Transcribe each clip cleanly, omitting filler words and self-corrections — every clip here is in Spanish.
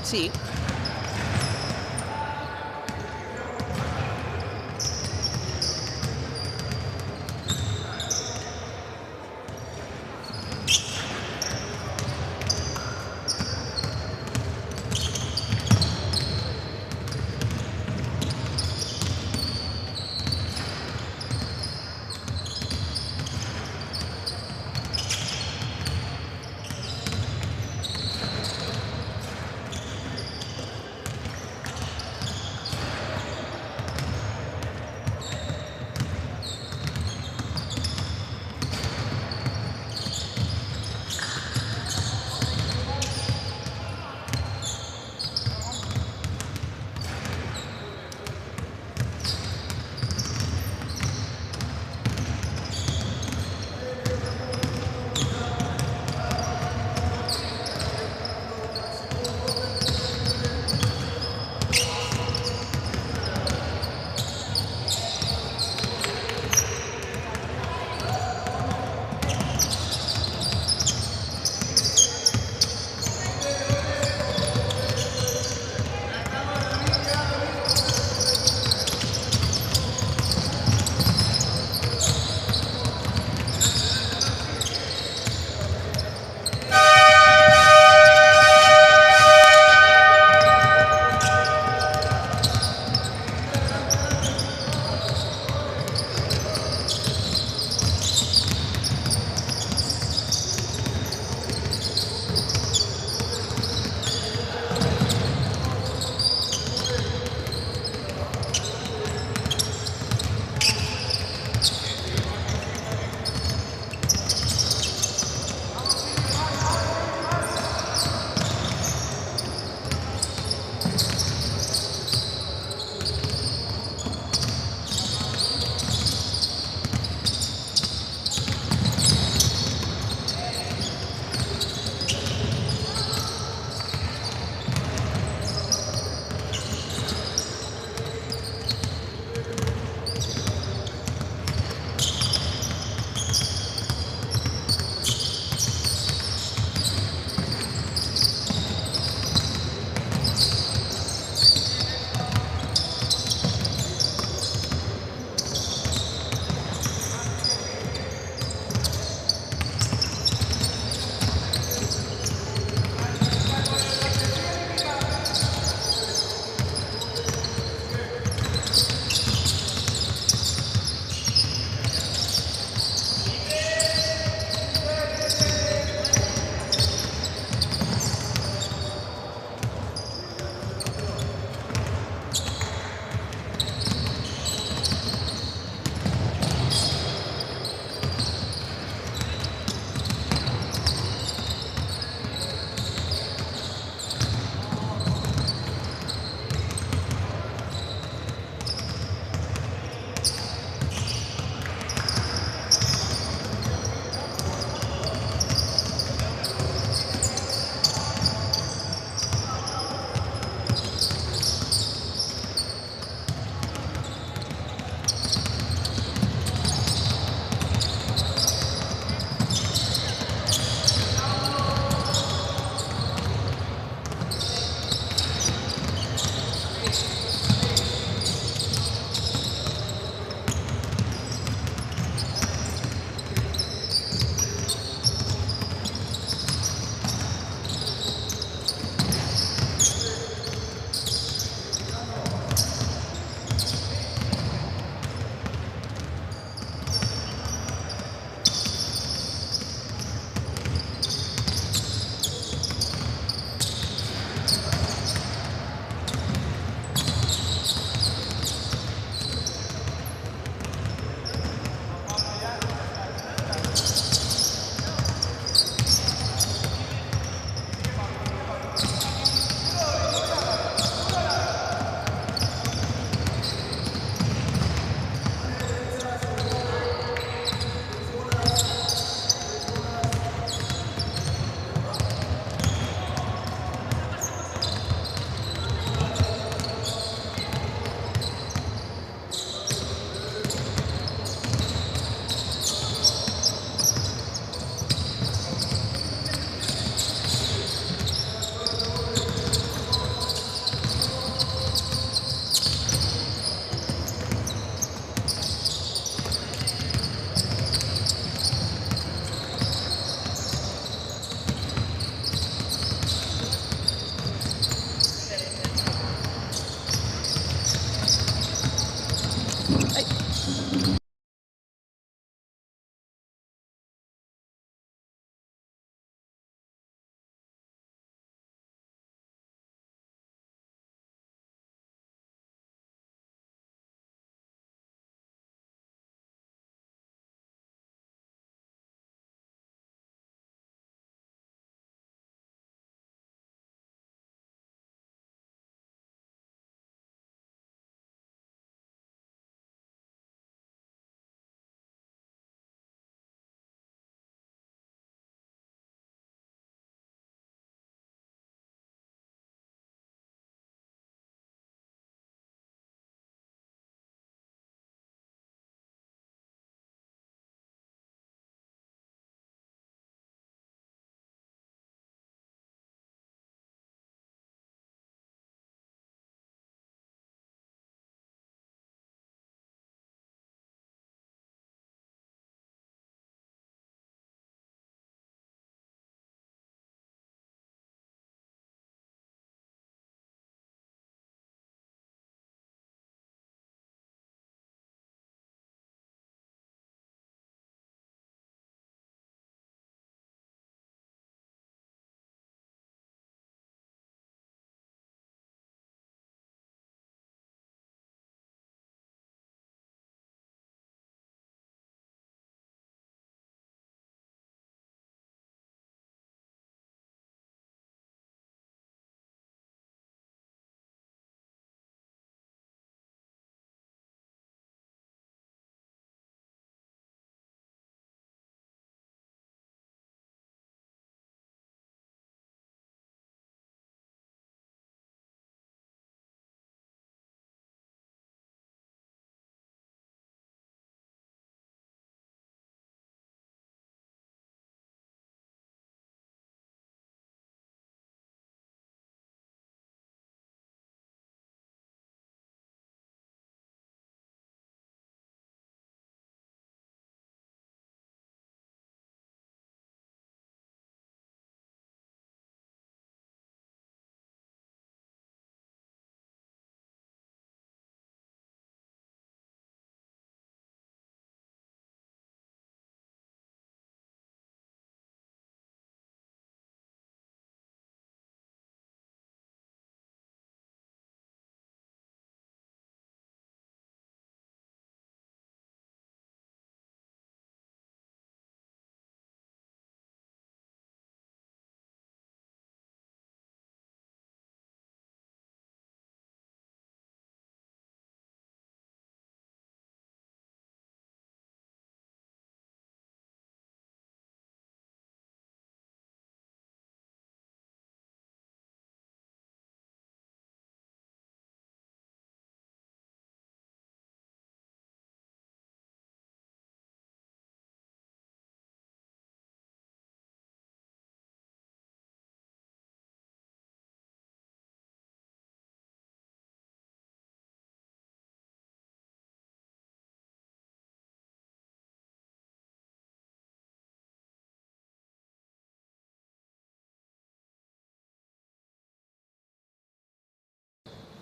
Sí.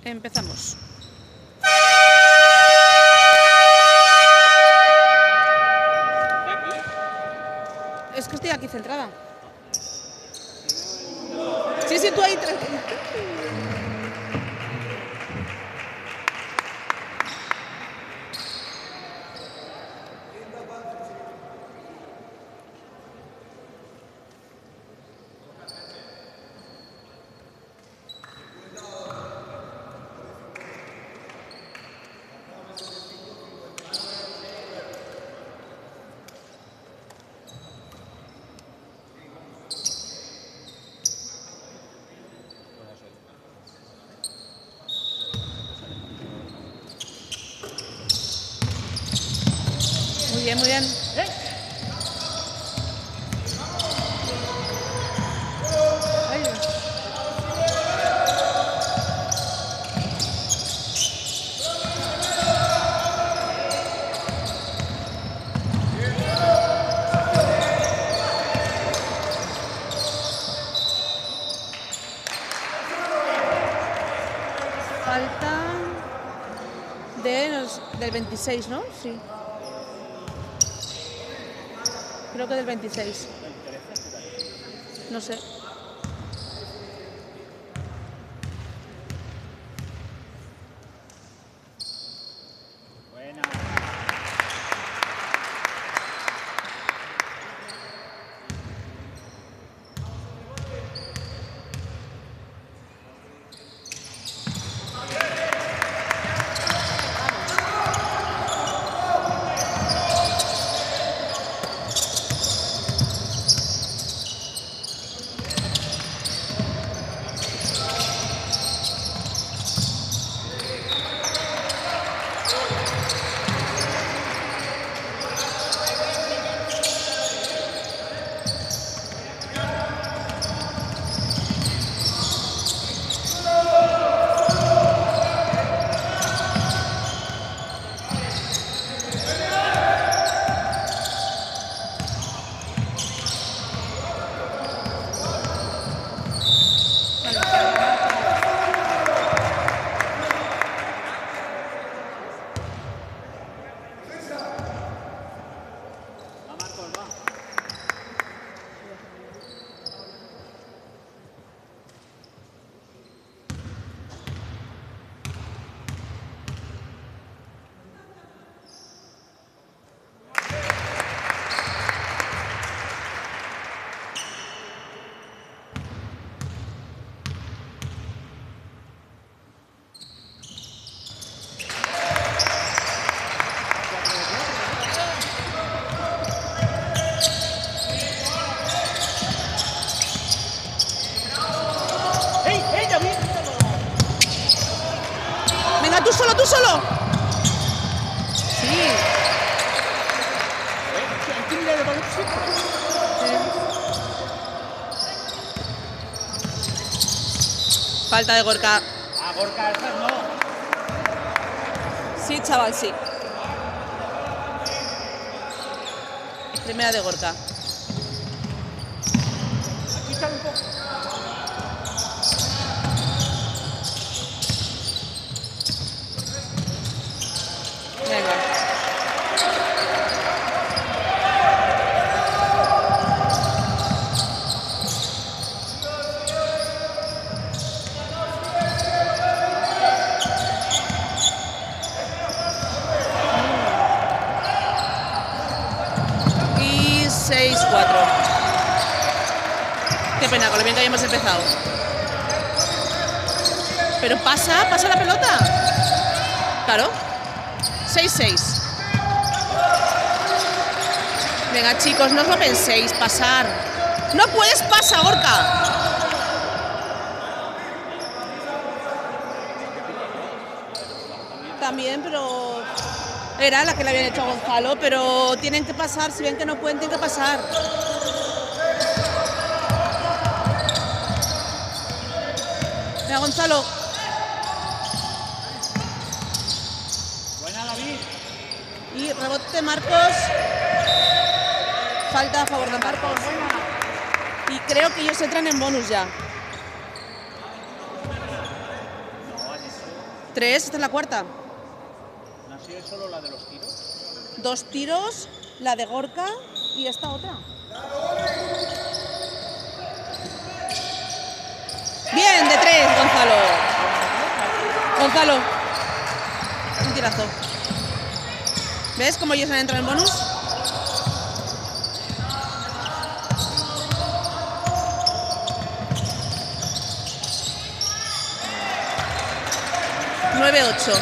Empezamos. Es que estoy aquí centrada. Sí, sí, tú ahí tranquila. Muy bien, muy bien. Ay, falta del 26, ¿no? Sí. Creo que del 26. No sé. Buena. Va, Marcos, va. ¡Ey, David! Venga, tú solo, tú solo. Sí. Hay que mirar el balón siempre. Falta de Gorka. Ah, Gorka, esas no. Sí, chaval, sí. Primera de Gorka. Aquí está un poco. Venga. Y 6-4. Qué pena, con lo bien que hayamos empezado. Pero pasa la pelota. Claro. 6-6. Venga, chicos, no os lo penséis, pasar. No puedes pasar, Gorka. También, pero era la que le habían hecho a Gonzalo, pero tienen que pasar, si ven que no pueden, tienen que pasar. Venga, Gonzalo. Buena, David. Y rebote de Marcos. Falta a favor de Marcos. Y creo que ellos entran en bonus ya. No, han hecho. 3, esta es la cuarta. ¿No ha sido solo la de los tiros? 2 tiros, la de Gorka y esta otra. Bien, de 3, Gonzalo. Gonzalo. Un tirazo. ¿Ves cómo ellos han entrado en bonus? Nueve, 8.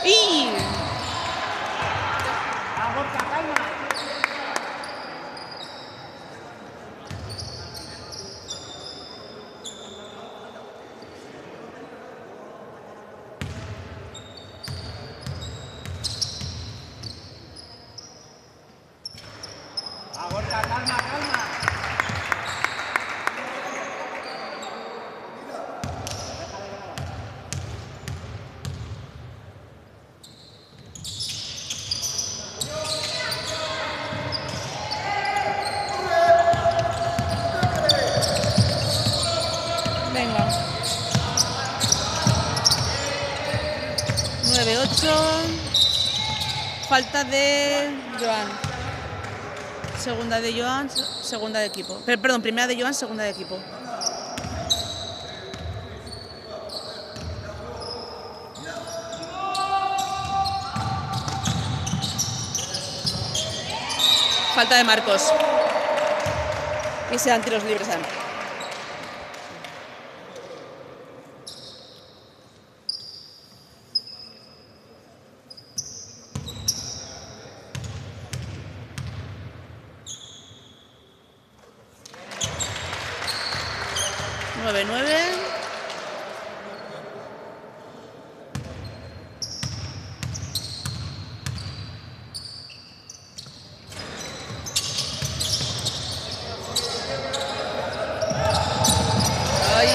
¡Y! ¡Ah, Gorka, calma! ¡Ah, Gorka, calma, calma! Venga. 9, 8. Falta de Joan. Segunda de Joan, segunda de equipo. Perdón, primera de Joan, segunda de equipo. Falta de Marcos. Y se dan tiros libres además. Nueve, 9. Ay.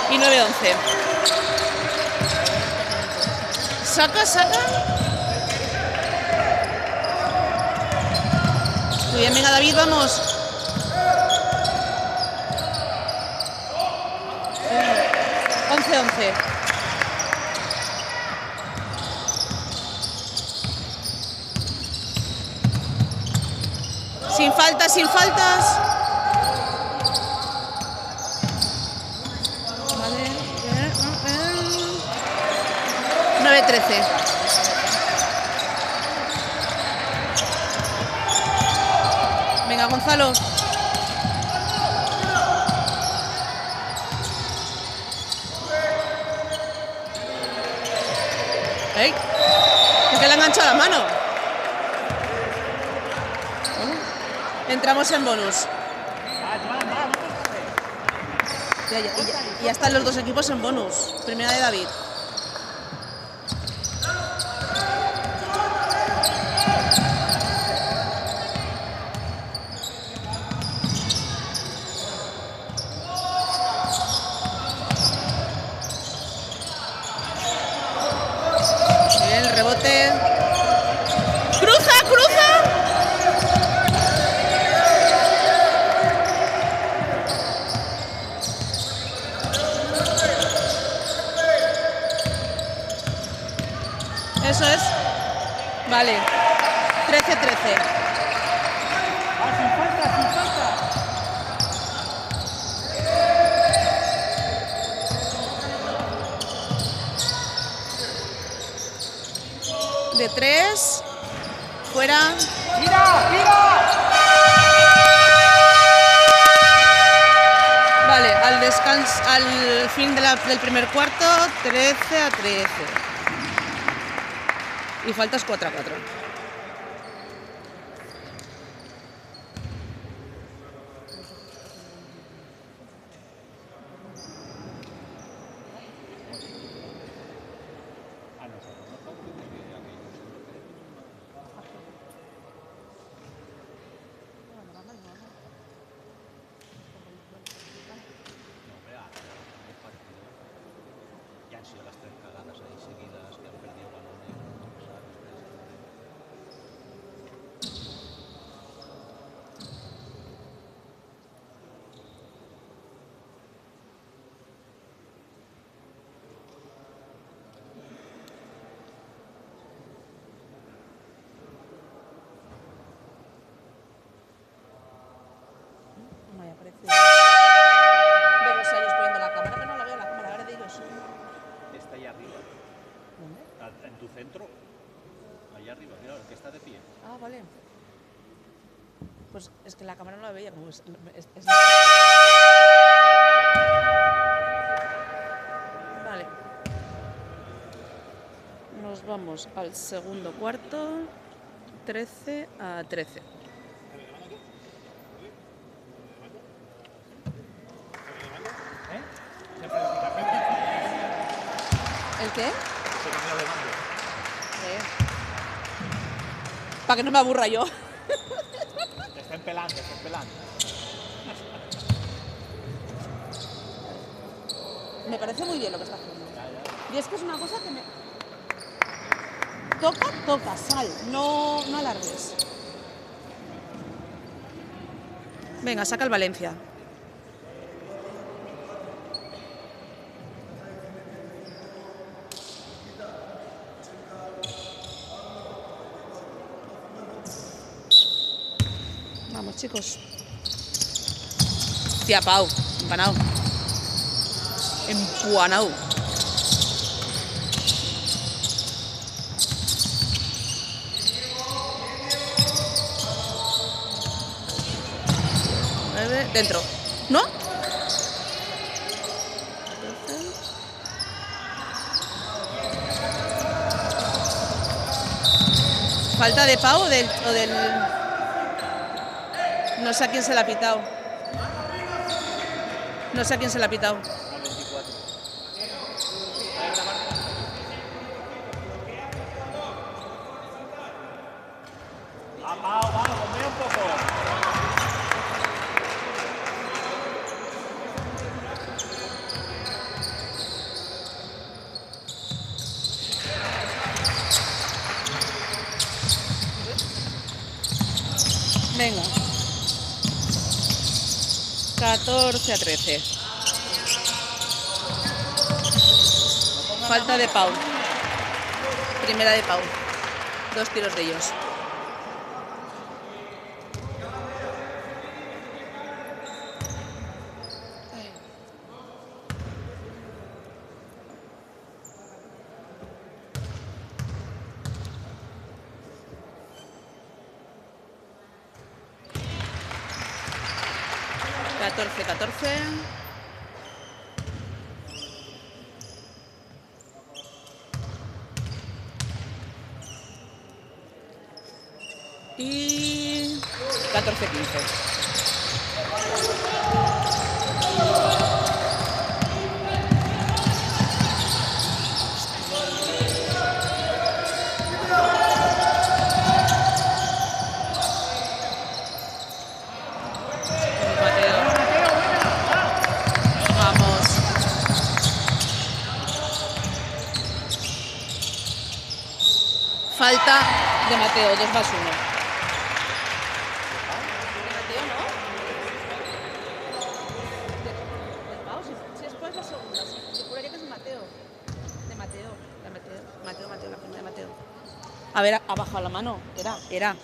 Y 9, 11. Saca, saca. Muy bien, venga David, vamos. 11, 11. Sin faltas, sin faltas. Vale. 9, 13. Venga, Gonzalo. ¡Ey! ¿Por qué le han enganchado la mano? Entramos en bonus. Ya están los dos equipos en bonus. Primera de David. Bien, el rebote. ¡Cruza, cruza! Eso es. Vale. 13, 13. ¡Ah, sin falta, sin falta! De 3. Fuera. ¡Mira, mira! Vale, al descanso, al fin del primer cuarto, 13 a 13. Y faltas 4 a 4. Ya han sido las 3 cagadas ahí seguidas que han perdido balones, ¿sabes? Vale. Nos vamos al segundo cuarto. 13-13. ¿El qué? Para que no me aburra yo. Te estén pelando, te estén pelando. Me parece muy bien lo que está haciendo. Y es que es una cosa que me... Toca, sal, no alargues. Venga, saca el Valencia. Vamos, chicos. Tía Pau, empanado. Empuanado. Dentro. ¿No? ¿Falta de Pau o del...? No sé a quién se la ha pitado. No sé a quién se la ha pitado. Al 24. Pau, ponme un poco. Venga. 14-13. Falta de Pau. Primera de Pau. 2 tiros de ellos. Catorce. Y 14-15. Falta de Mateo, 2 más 1. De Mateo, ¿no? De Pau, si es cuál es la segunda. Yo juraría que es de Mateo. De Mateo, la primera de Mateo. A ver, ha bajado la mano. Era.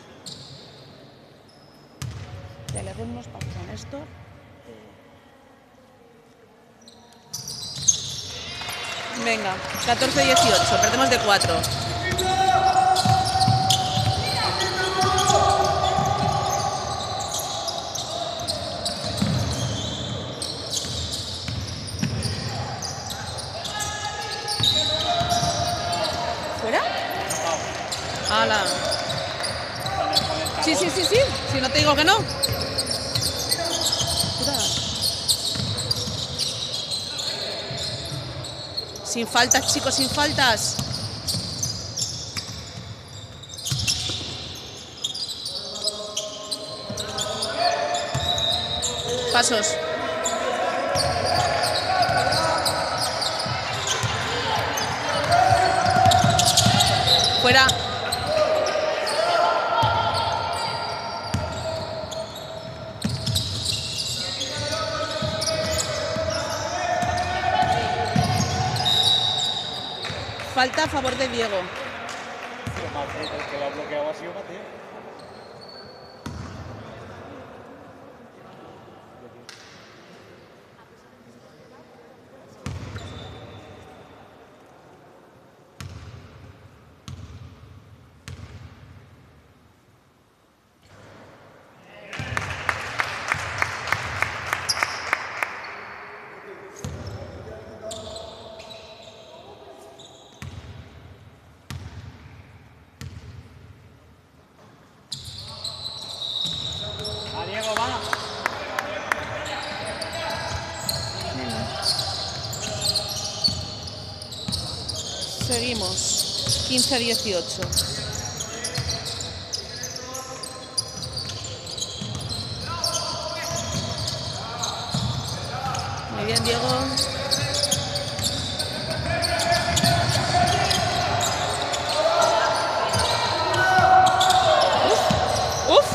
Ya le hacemos unos pasos a Néstor. Venga, 14-18, perdemos de 4. ¿Fuera? ¡Hala! Sí. Si no te digo que no. Sin faltas, chicos, sin faltas. Pasos. Fuera. Falta a favor de Diego. El que lo ha bloqueado ha sido Mateo. Seguimos. 15-18. Muy bien, Diego. ¡Uf!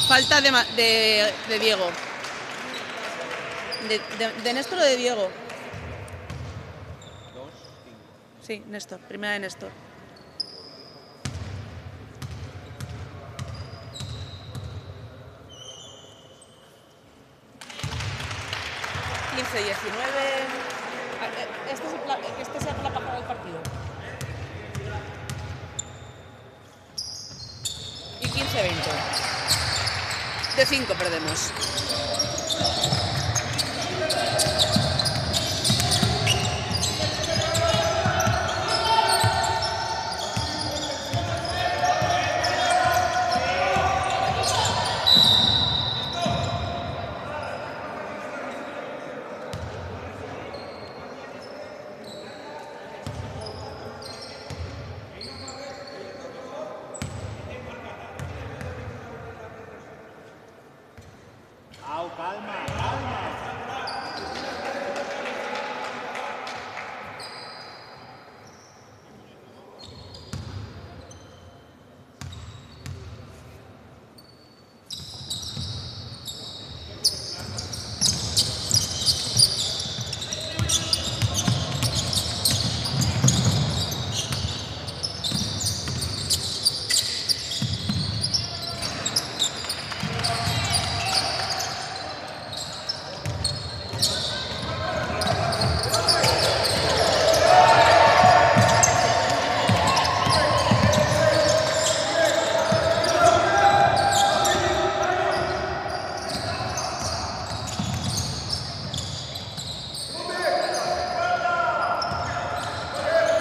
Falta de Diego. De Néstor o de Diego. 2, 5. Sí, Néstor. Primera de Néstor. Este sea la pasada del partido. Y 15-20. De 5 perdemos. Au, calma, calma.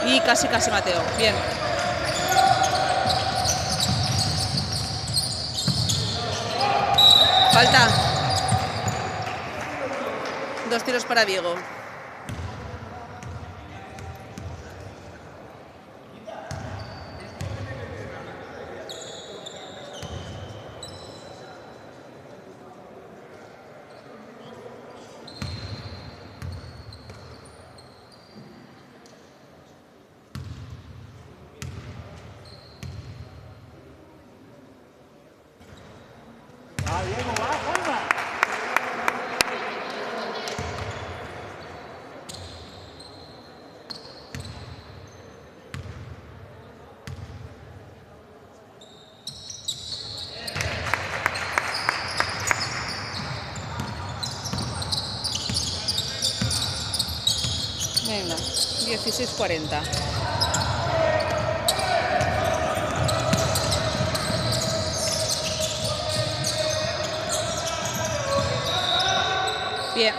Y casi Mateo. Bien. Falta. 2 tiros para Diego. Va, Diego, va, calma. Venga, 16-40. Bien.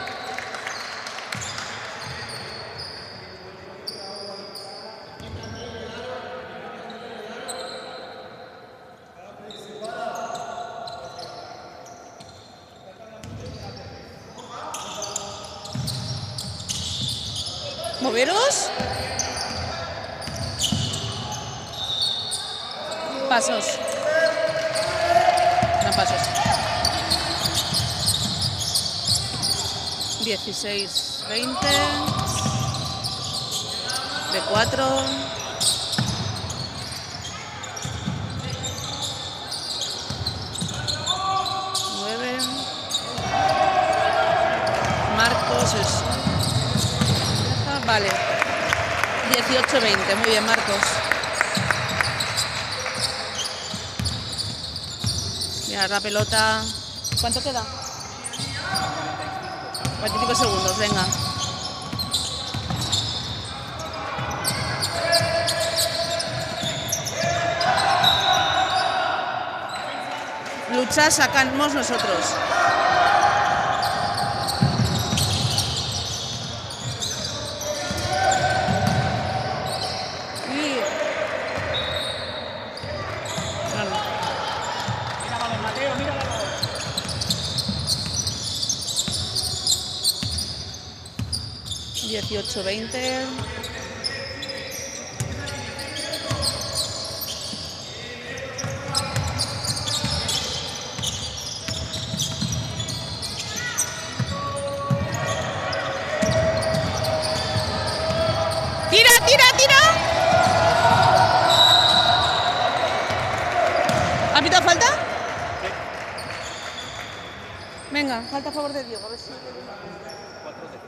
¿Moveros? Pasos. No pasos. 16-20. De 4. Marcos es... Vale. 18-20. Muy bien, Marcos. Mira la pelota. ¿Cuánto queda? 45 segundos, venga. Lucha, sacamos nosotros. 18-20. ¡Tira, tira, tira! ¿Ha pitado falta? Venga, falta a favor de Diego, a ver si... 4 de 3.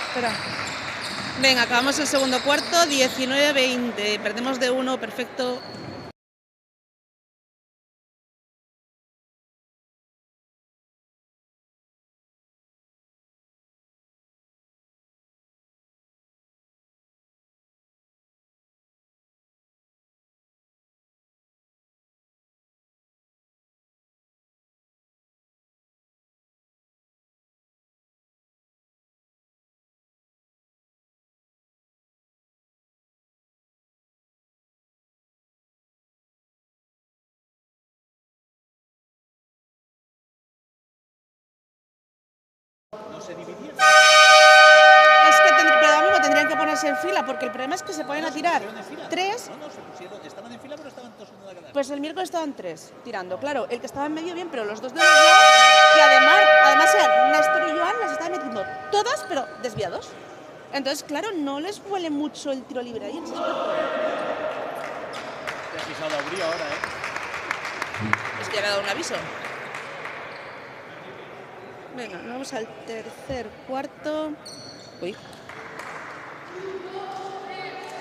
Espera. Venga, acabamos el segundo cuarto, 19-20. Perdemos de 1, perfecto. No se dividía. Es que pero mismo tendrían que ponerse en fila, porque el problema es que se ponen a tirar ¿Se pusieron en fila? 3. No, se pusieron, estaban en fila, pero estaban todos en una cadena. Pues el miércoles estaban 3 tirando. Claro, el que estaba en medio bien, pero los dos de los lados, que además eran Néstor y Joan, las estaban metiendo todas, pero desviados. Entonces, claro, no les huele mucho el tiro libre ahí en ese aspecto. Te has pisado a Uri ahora, ¿eh? Es que ya me ha dado un aviso. Venga, vamos al tercer cuarto. Uy.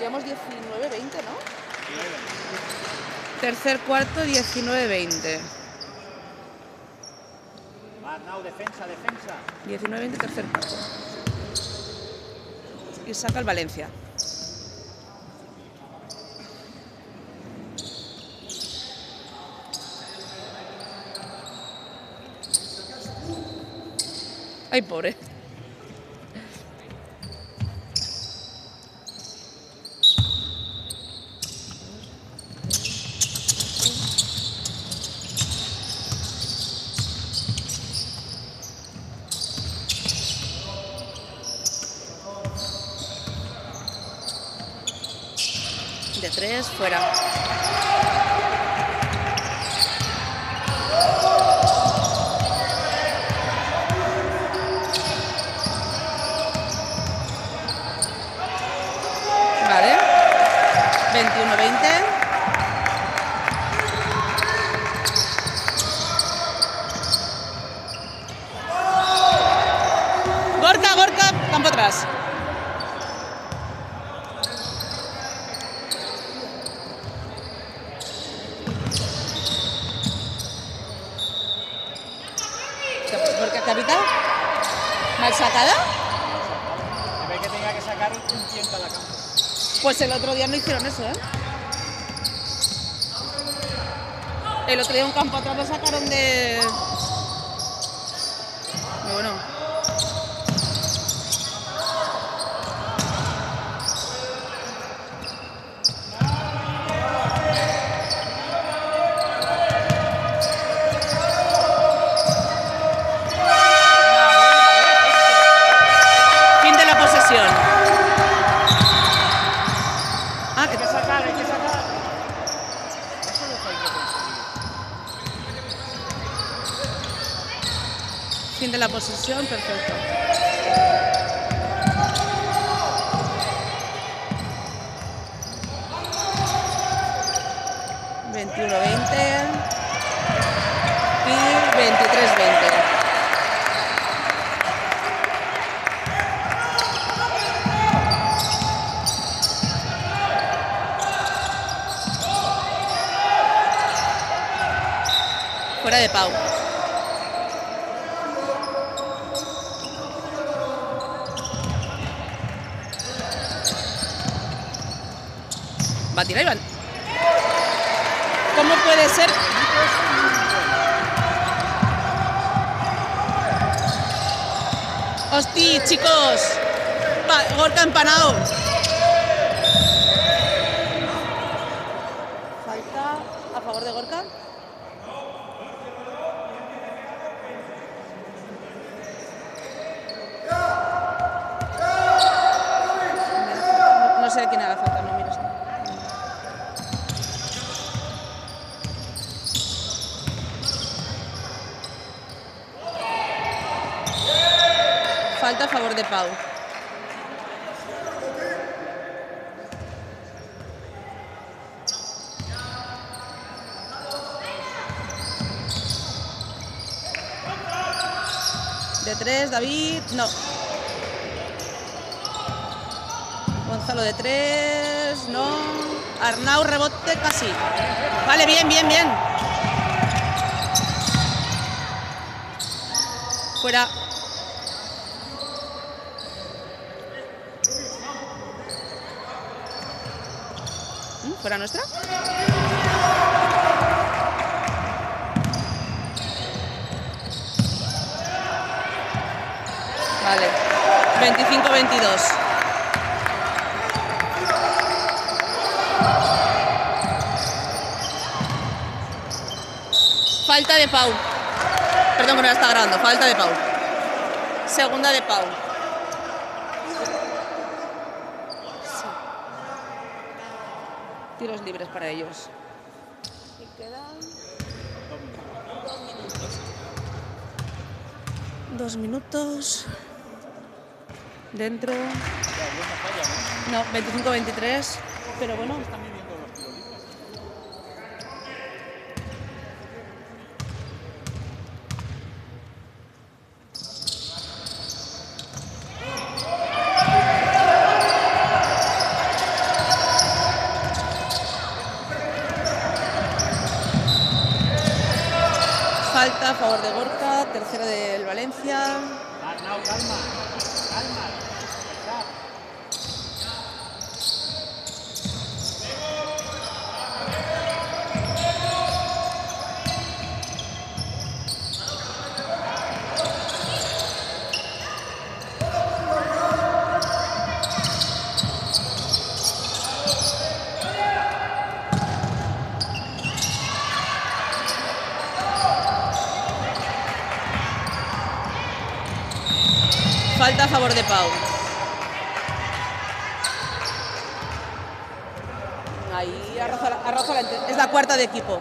Llevamos 19-20, ¿no? Tercer cuarto, 19-20. Va, Arnau, defensa, defensa. 19-20, tercer cuarto. Y saca el Valencia. Ay, pobre. De 3, fuera. Vale. 21-20. Gorka, Gorka, campo atrás. ¿Por qué capitán? ¿Mal sacada? Se ve que tenía que sacar un 100 cada campo. Pues el otro día no hicieron eso, ¿eh? El otro día un campo atrás lo sacaron de... Muy bueno. Fin de la posesión. Ah, Hay que sacar, hay que sacar. Eso es lo que hay que conseguir. fin de la posesión, perfecto. ...21-20... y 23-20. Fuera de Pau. Va a tirar Iván. ¿Cómo puede ser? ¡Hosti, chicos! Gorka empanado. Falta a favor de Gorka. No sé de quién era la falta, no miro. Falta a favor de Pau. De 3, David, no. Gonzalo de 3, no. Arnau, rebote casi. Vale, bien, bien, bien. Fuera. ¿Fuera nuestra? Vale. 25-22. Falta de Pau. Perdón que no la está grabando. Falta de Pau. Segunda de Pau. Tiros libres para ellos. Y quedan 2 minutos. Dentro. No, 25-23. Pero bueno. Falta a favor de Gorka, tercero del Valencia. Arnau, calma, calma. Falta a favor de Pau. Ahí arroja es la cuarta de equipo.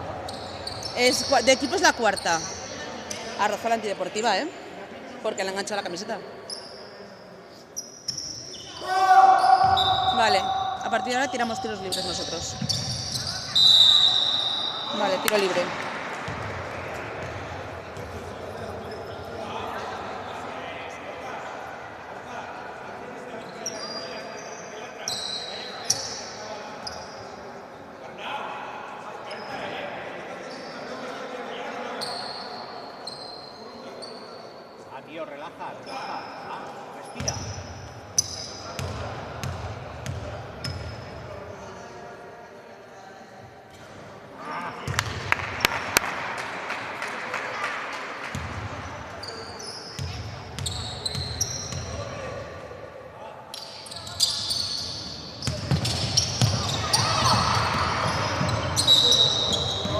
De equipo es la cuarta. Arroja la antideportiva, ¿eh? Porque le han enganchado la camiseta. Vale, a partir de ahora tiramos tiros libres nosotros. Vale, tiro libre. Tío, relaja, relaja. Vamos, respira.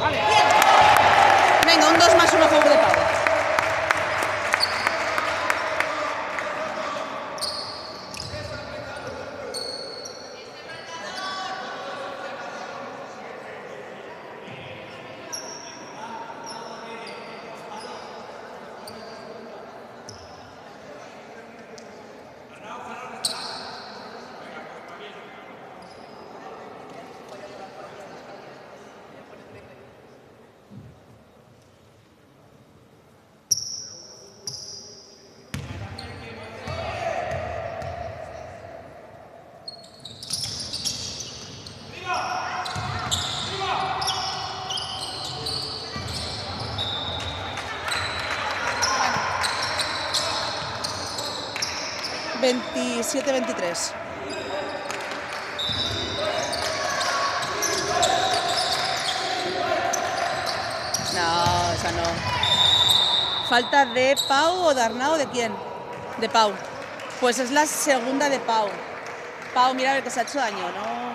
Vale. Venga, un 2 más 1 a favor de Pau. 27-23. No, esa no. ¿Falta de Pau o de Arnau? ¿De quién? De Pau. Pues es la segunda de Pau. Pau, mira a ver que se ha hecho daño, ¿no?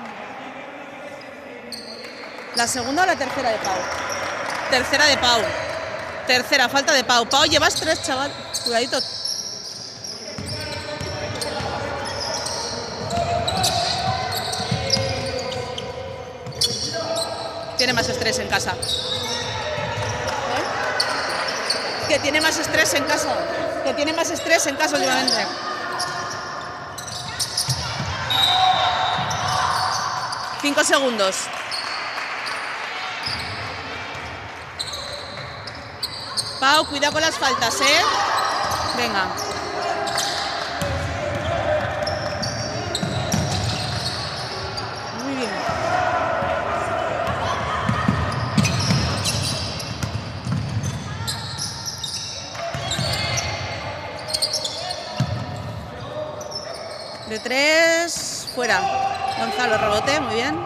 ¿La segunda o la tercera de Pau? Tercera de Pau. Tercera, falta de Pau. Pau, llevas 3, chaval. Cuidadito. Tiene más estrés en casa. Que tiene más estrés en casa. Que tiene más estrés en casa últimamente. Cinco segundos. Pau, cuidado con las faltas, ¿eh? Venga. Muy bien. De 3, fuera. Gonzalo, rebote, muy bien.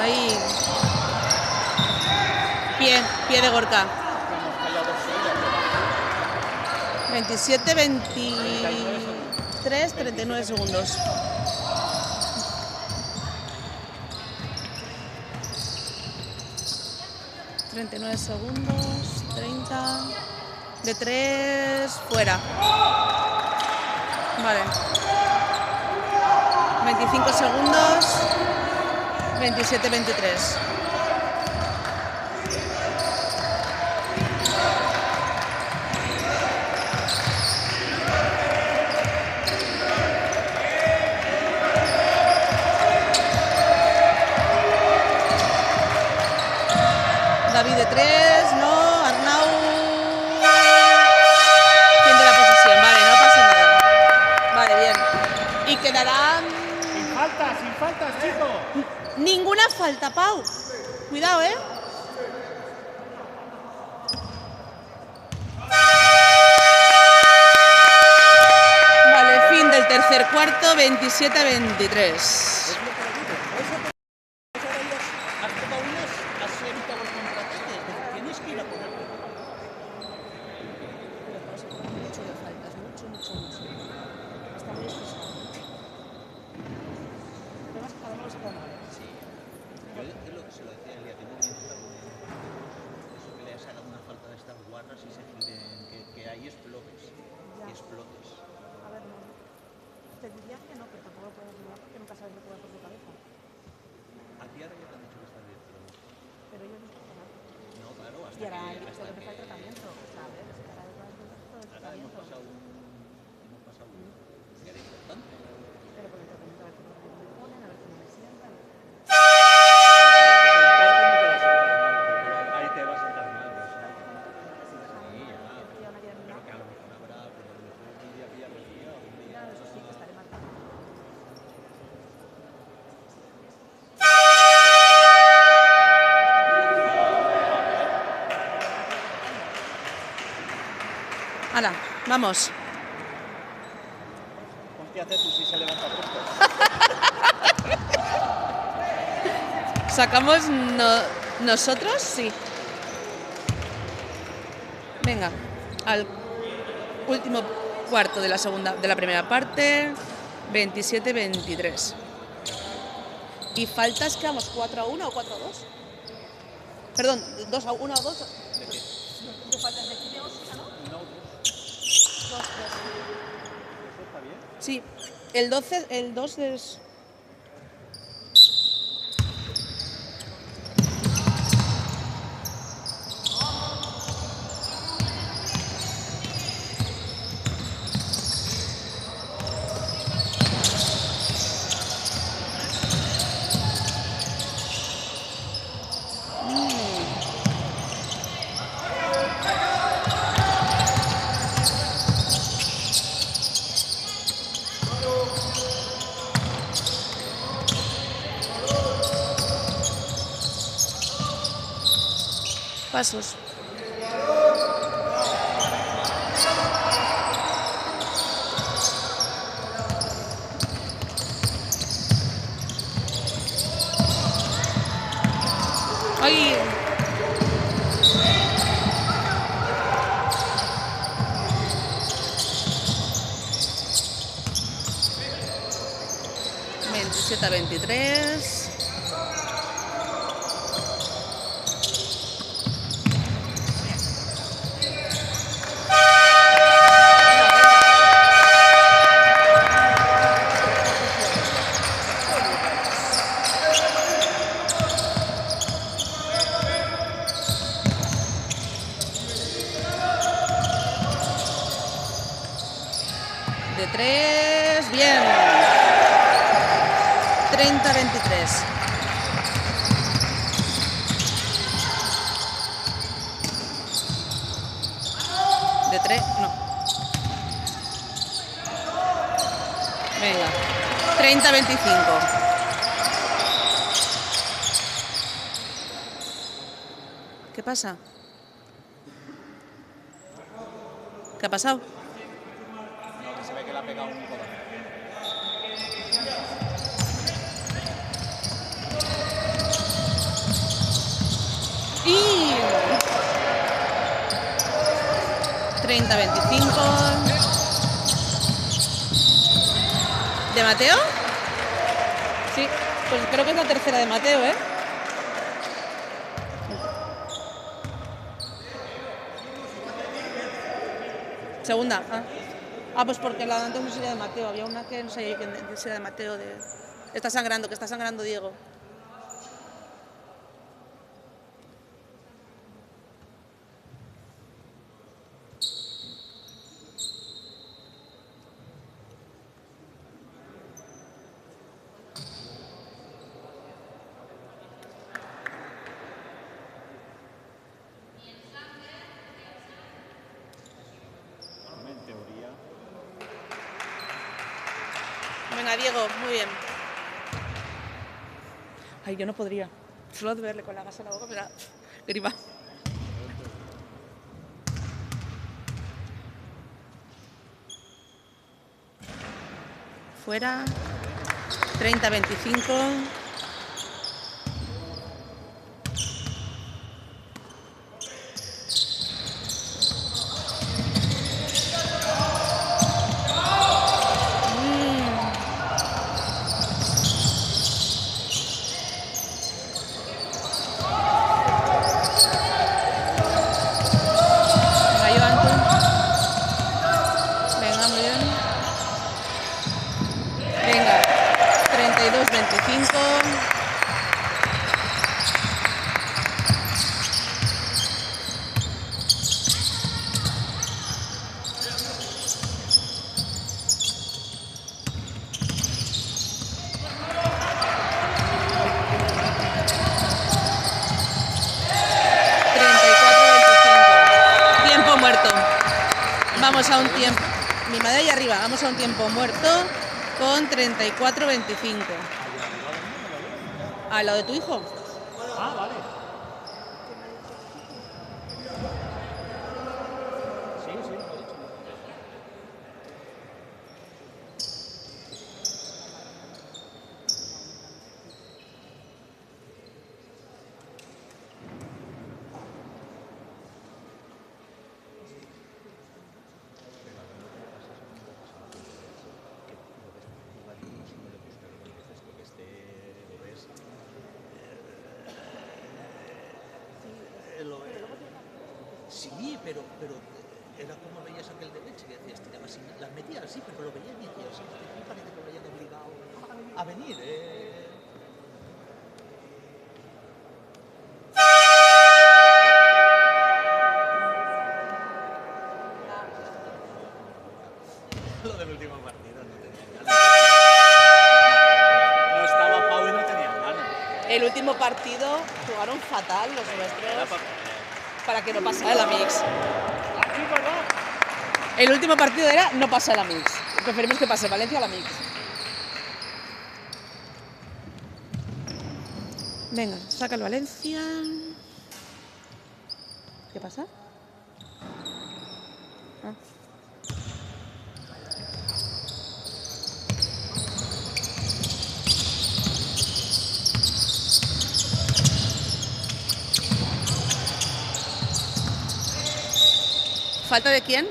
Ahí. Pie de Gorka. 27, 23, 39 segundos. ...39 segundos... ...30... ...de 3... ...fuera... ...vale... ...25 segundos... ...27, 23... David de 3, no, Arnau. Fin de la posición, vale, no pasa nada. Vale, bien. Y quedarán. Sin faltas, chico. Ninguna falta, Pau. Cuidado, ¿eh? Vale, fin del tercer cuarto, 27-23. Hala, vamos. Hostia, tú si se levanta pronto. ¿Sacamos nosotros? Sí. Venga, al último cuarto de la primera parte, 27-23. ¿Y faltas que vamos 4-1 o 4-2? Perdón, 2-1 o 2. ¿De qué? ¿De faltas de aquí de Oscar, no? No, 2-3. ¿Eso está bien? Sí, el 2 es... Pasos. ¡Ay! A 23. De 3, bien. 30-23. De 3, no. Venga. 30-25. ¿Qué pasa? ¿Qué ha pasado? No, que se ve que le ha pegado un codazo. Y 30-25. ¿De Mateo? Sí, pues creo que es la tercera de Mateo, ¿eh? Segunda. Pues porque la de antes no sería de Mateo. Había una que no sabía que sería de Mateo. Está sangrando Diego. En teoría. Venga, Diego, muy bien. Ay, yo no podría. Solo de verle con la gasa en la boca me da grima. Fuera. 30-25. Venga, muy bien. Venga, 32-25. Tiempo muerto. Vamos a un tiempo. Mi madre ahí arriba. Vamos a un tiempo muerto con 34-25. ¿A lo de tu hijo? Ah, vale. Sí, sí, lo he dicho. Sí, pero era como veías aquel de leche que decías, tiraba así, las metía así, pero lo veía y decía, sí, me parece que lo hayan obligado a venir. Lo del último partido no tenía ganas. No estaba Pau y no tenían ganas. El último partido jugaron fatal los nuestros para que no pasara la mix. Ah, sí, ¿verdad? El último partido era no pasa la mix. Preferimos que pase Valencia a la mix. Venga, saca el Valencia. ¿Qué pasa? Ah. ¿Falta de quién?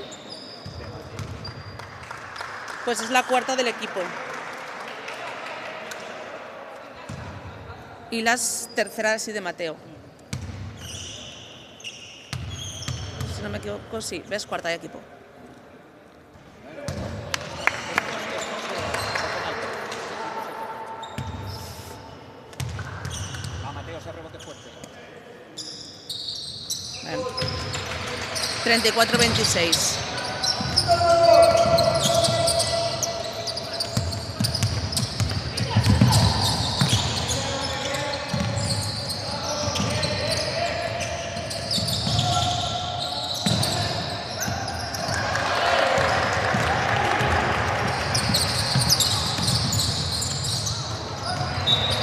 Pues es la cuarta del equipo. Y las terceras sí de Mateo. Si no me equivoco, sí, ves, cuarta de equipo. Va Mateo, ese rebote fuerte. Bueno. 34-26.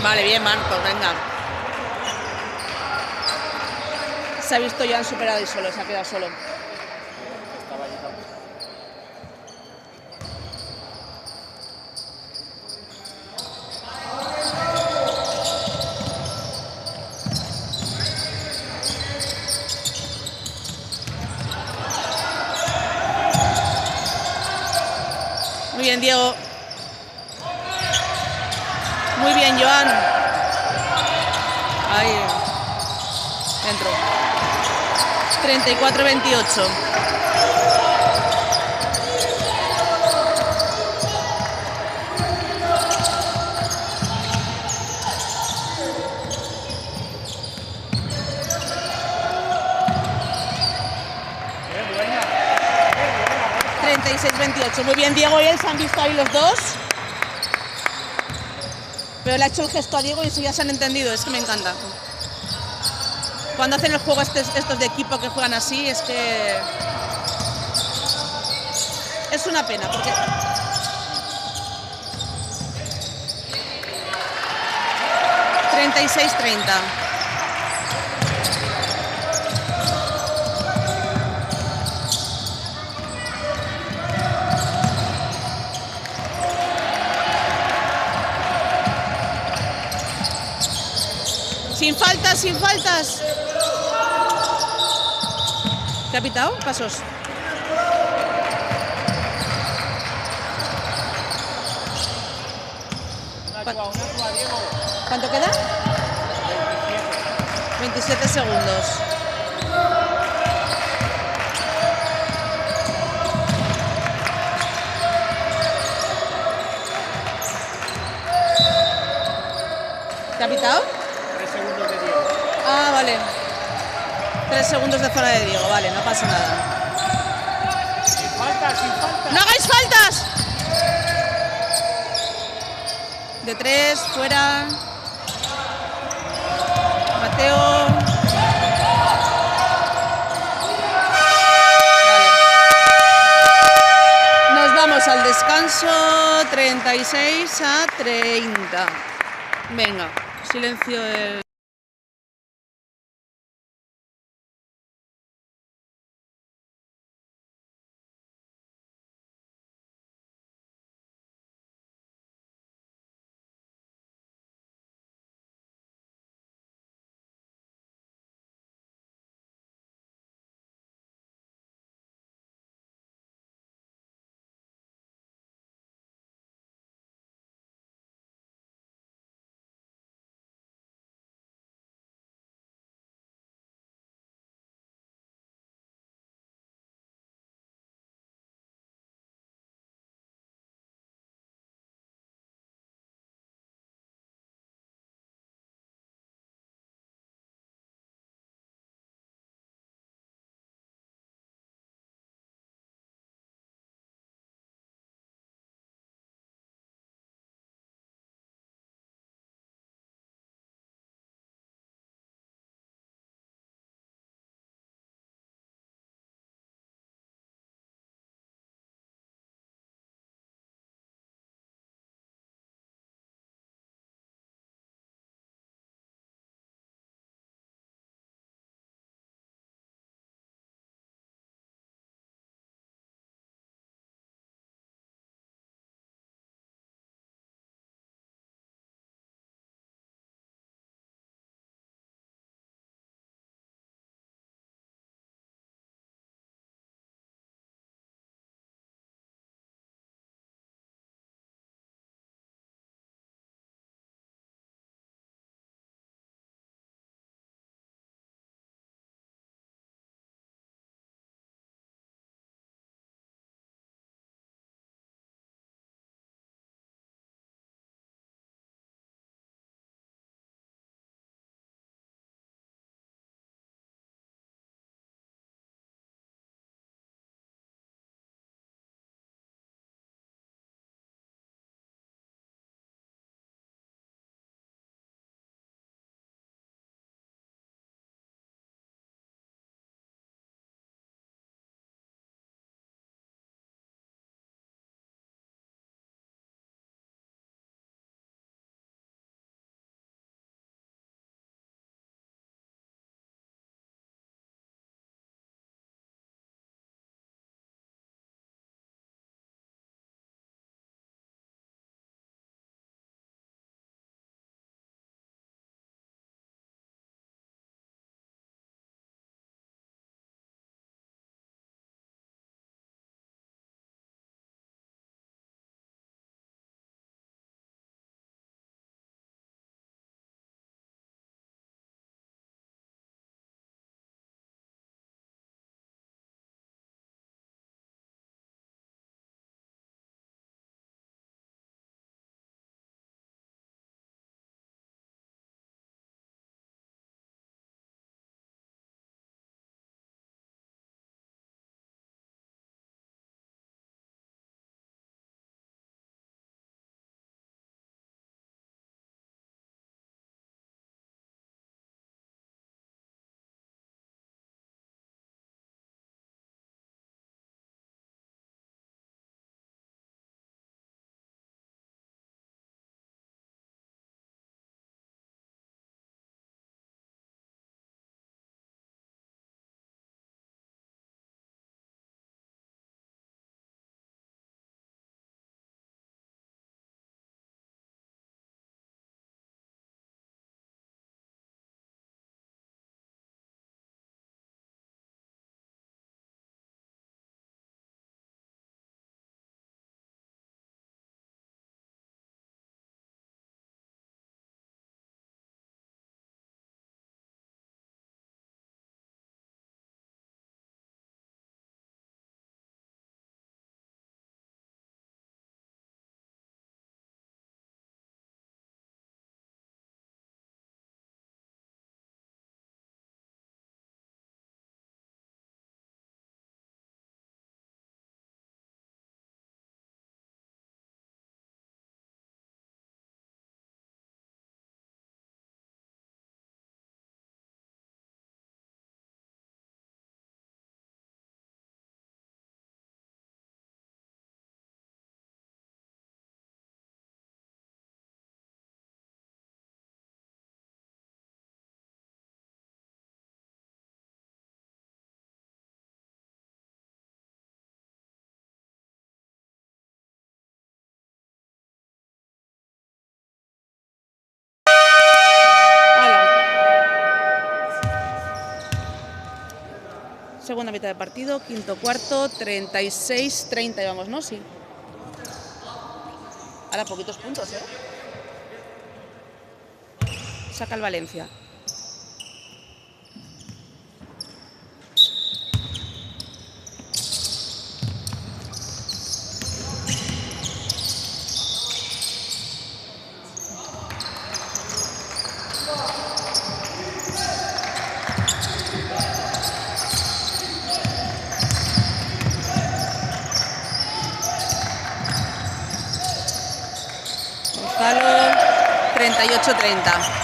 Vale, bien, Marcos, venga. Se ha visto ya superado y solo, se ha quedado solo. Estaba allí también. Muy bien, Diego. Muy bien, Joan. Ahí. Dentro. 34-28. Buena. 36-28. Muy bien, Diego y él se han visto ahí los dos. Pero le ha hecho el gesto a Diego y eso ya se han entendido. Es que me encanta. Cuando hacen el juego estos de equipo que juegan así, es que es una pena, porque 36-30. Sin faltas, sin faltas. ¿Qué ha pitado? Pasos. Una tua, Diego. ¿Cuánto queda? 27 segundos. ¿Te ha pitado? 3 segundos de Diego. Ah, vale. 3 segundos de zona de Diego, vale, no pasa nada. Sin falta, sin falta. ¡No hagáis faltas! De 3, fuera. Mateo. Vale. Nos vamos al descanso 36-30. Venga, silencio el... Segunda mitad de partido, quinto cuarto, 36-30 vamos, ¿no? Sí. Ahora poquitos puntos, ¿eh? Saca el Valencia. Gonzalo, 38-30.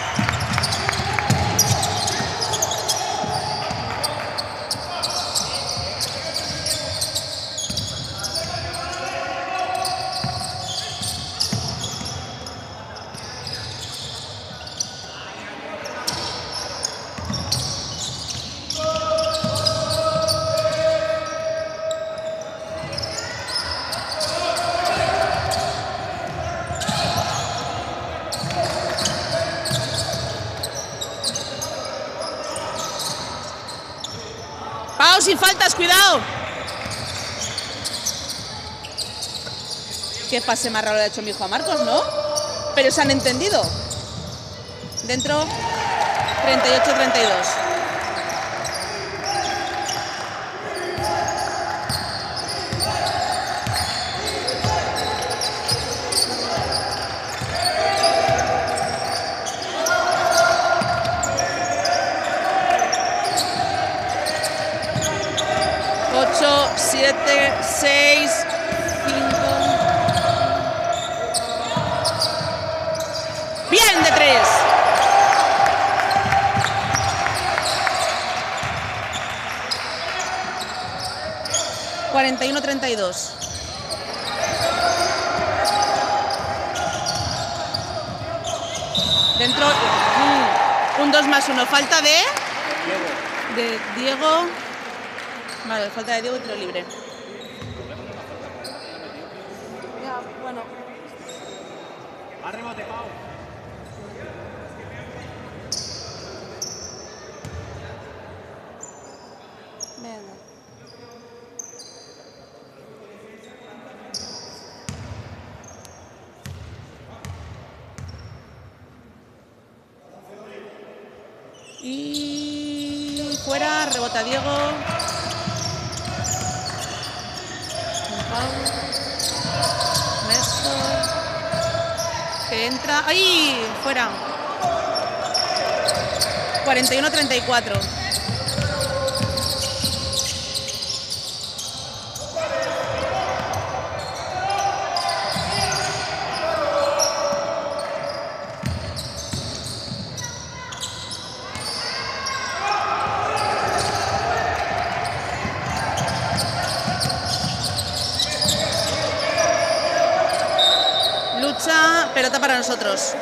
Pau, sin faltas, cuidado. Qué pase más raro le ha hecho mi hijo a Marcos, ¿no? Pero se han entendido. Dentro, 38-32. Ocho, 7, 6, 5. Bien de 3. (41-32). Dentro, un 2+1. Falta de Diego. Vale, falta de Diego y tiro libre. Ya, bueno. A rebote, Pau. Venga. Y fuera, rebota Diego. Néstor, que entra. ¡Ay! Fuera. 41-34. Pelota para nosotros.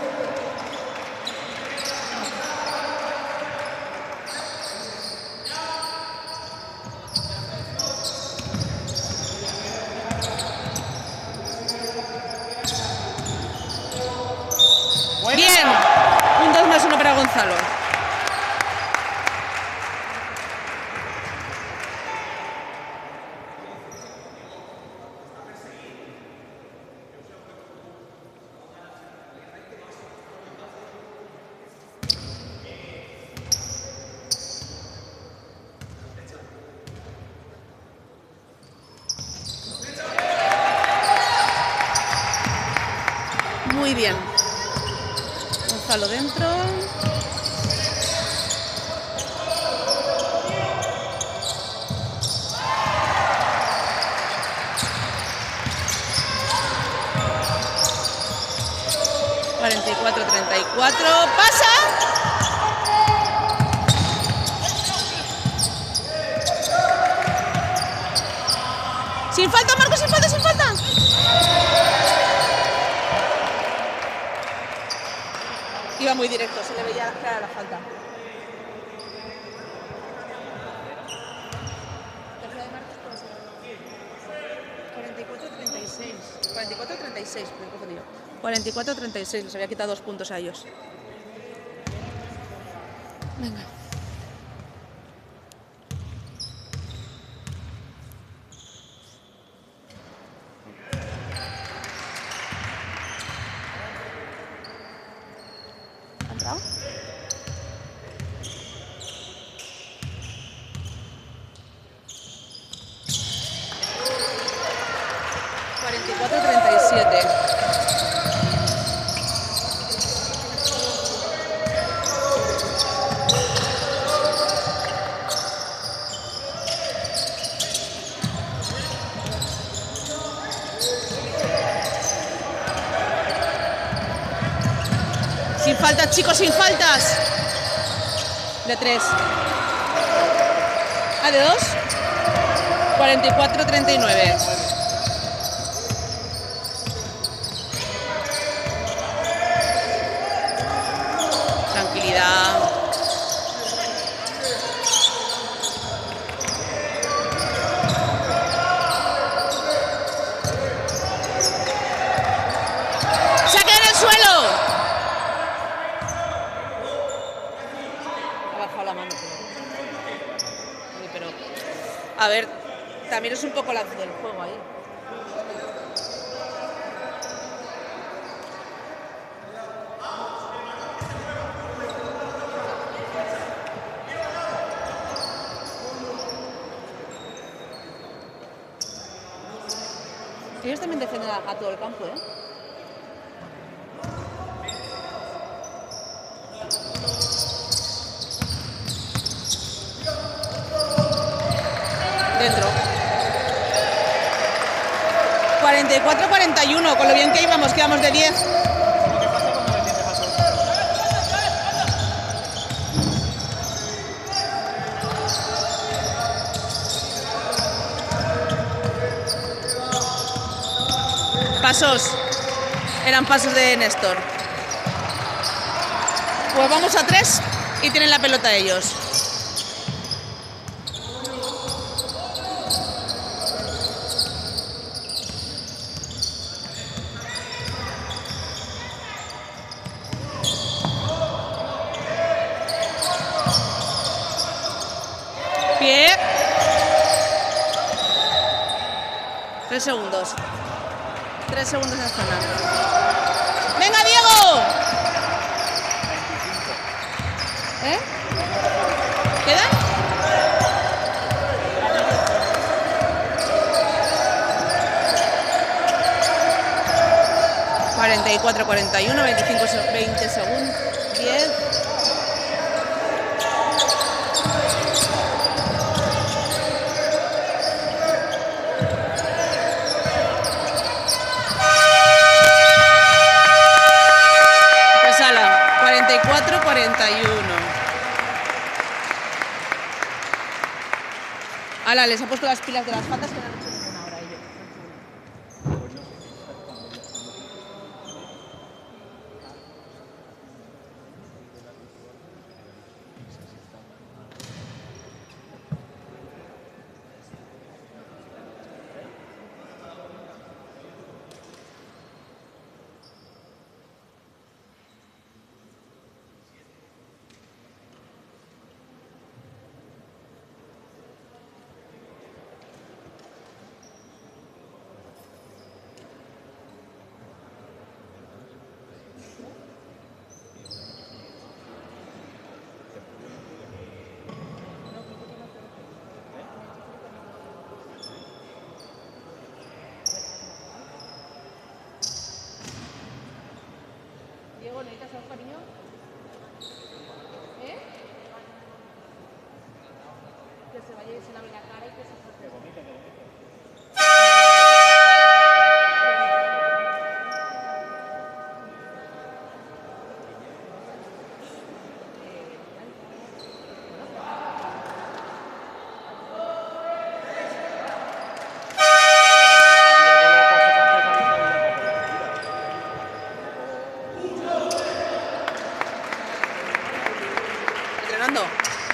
Bien. Un 2+1 para Gonzalo. Muy bien. Gonzalo dentro. (44-34). ¡Pasa! Sin falta, Marcos, sin falta, sin falta. Iba muy directo, se le veía clara la falta. Tercera de Marcos puede ser 44-36. 44-36, me he confundido. 44-36, les había quitado 2 puntos a ellos. Venga. entrado. $44-37. Sin faltas, chicos, sin faltas. De 3. Ah, de 2. 44-39. Tranquilidad. ¡Se ha quedado en el suelo! Ha bajado la mano, pero... A ver, también es un poco la del juego ahí. Ellos también defienden a todo el campo, ¿eh? Dentro. 44-41, con lo bien que íbamos, quedamos de 10. Pasos. Eran pasos de Néstor. Pues vamos a 3 y tienen la pelota ellos. Pie. 3 segundos. 3 segundos en zona. ¡Venga, Diego! ¿Eh? ¿Queda? ...44, 41, 25, 20 segundos... ...10... Pesala, 44, 41... Ala, les ha puesto las pilas de las patas que no han hecho ninguna hora ellos. Diego, ¿necesitas algo, cariño? ¿Eh? Que se vaya y se lave la cara y que se fue.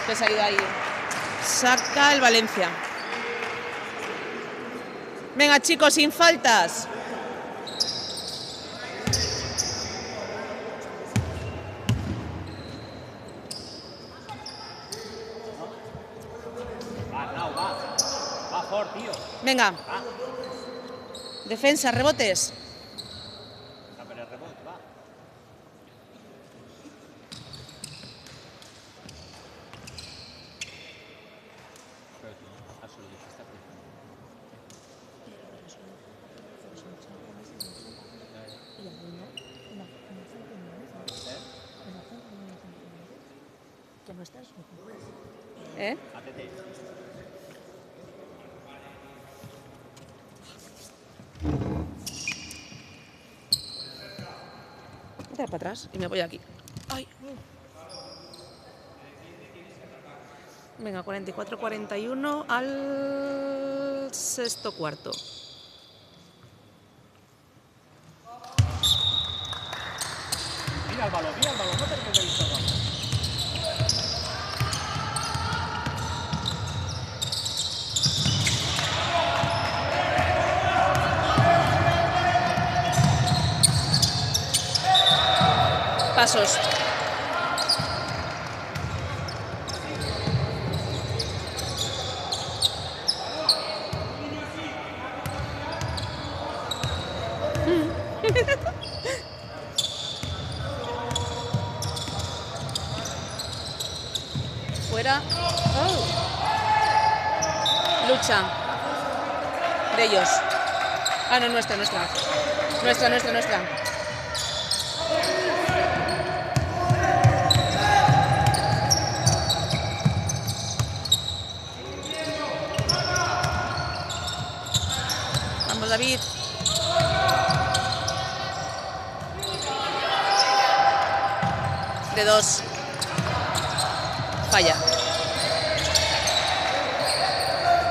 Que se ha ido ahí. Saca el Valencia. Venga, chicos, sin faltas. Va, Ford, tío. Venga. Defensa, rebotes. no estás? ¿Eh? ATT. Voy a tirar para atrás y me voy aquí. Ay. Venga, 44-41 al sexto cuarto. Mira el balón, no te quedes de vista el balón. Pasos. Fuera. Oh. Lucha. De ellos. Ah, no, nuestra. Nuestra. Vamos, David. De 2. Falla.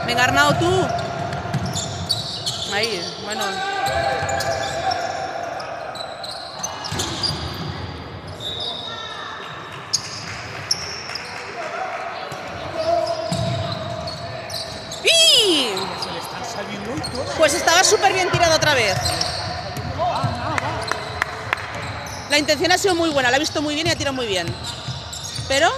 Venga, Arnau, tú. Ahí, bueno. ¡Y! Se le están saliendo y todo. Pues estaba súper bien tirado otra vez. La intención ha sido muy buena, la ha visto muy bien y ha tirado muy bien. Pero...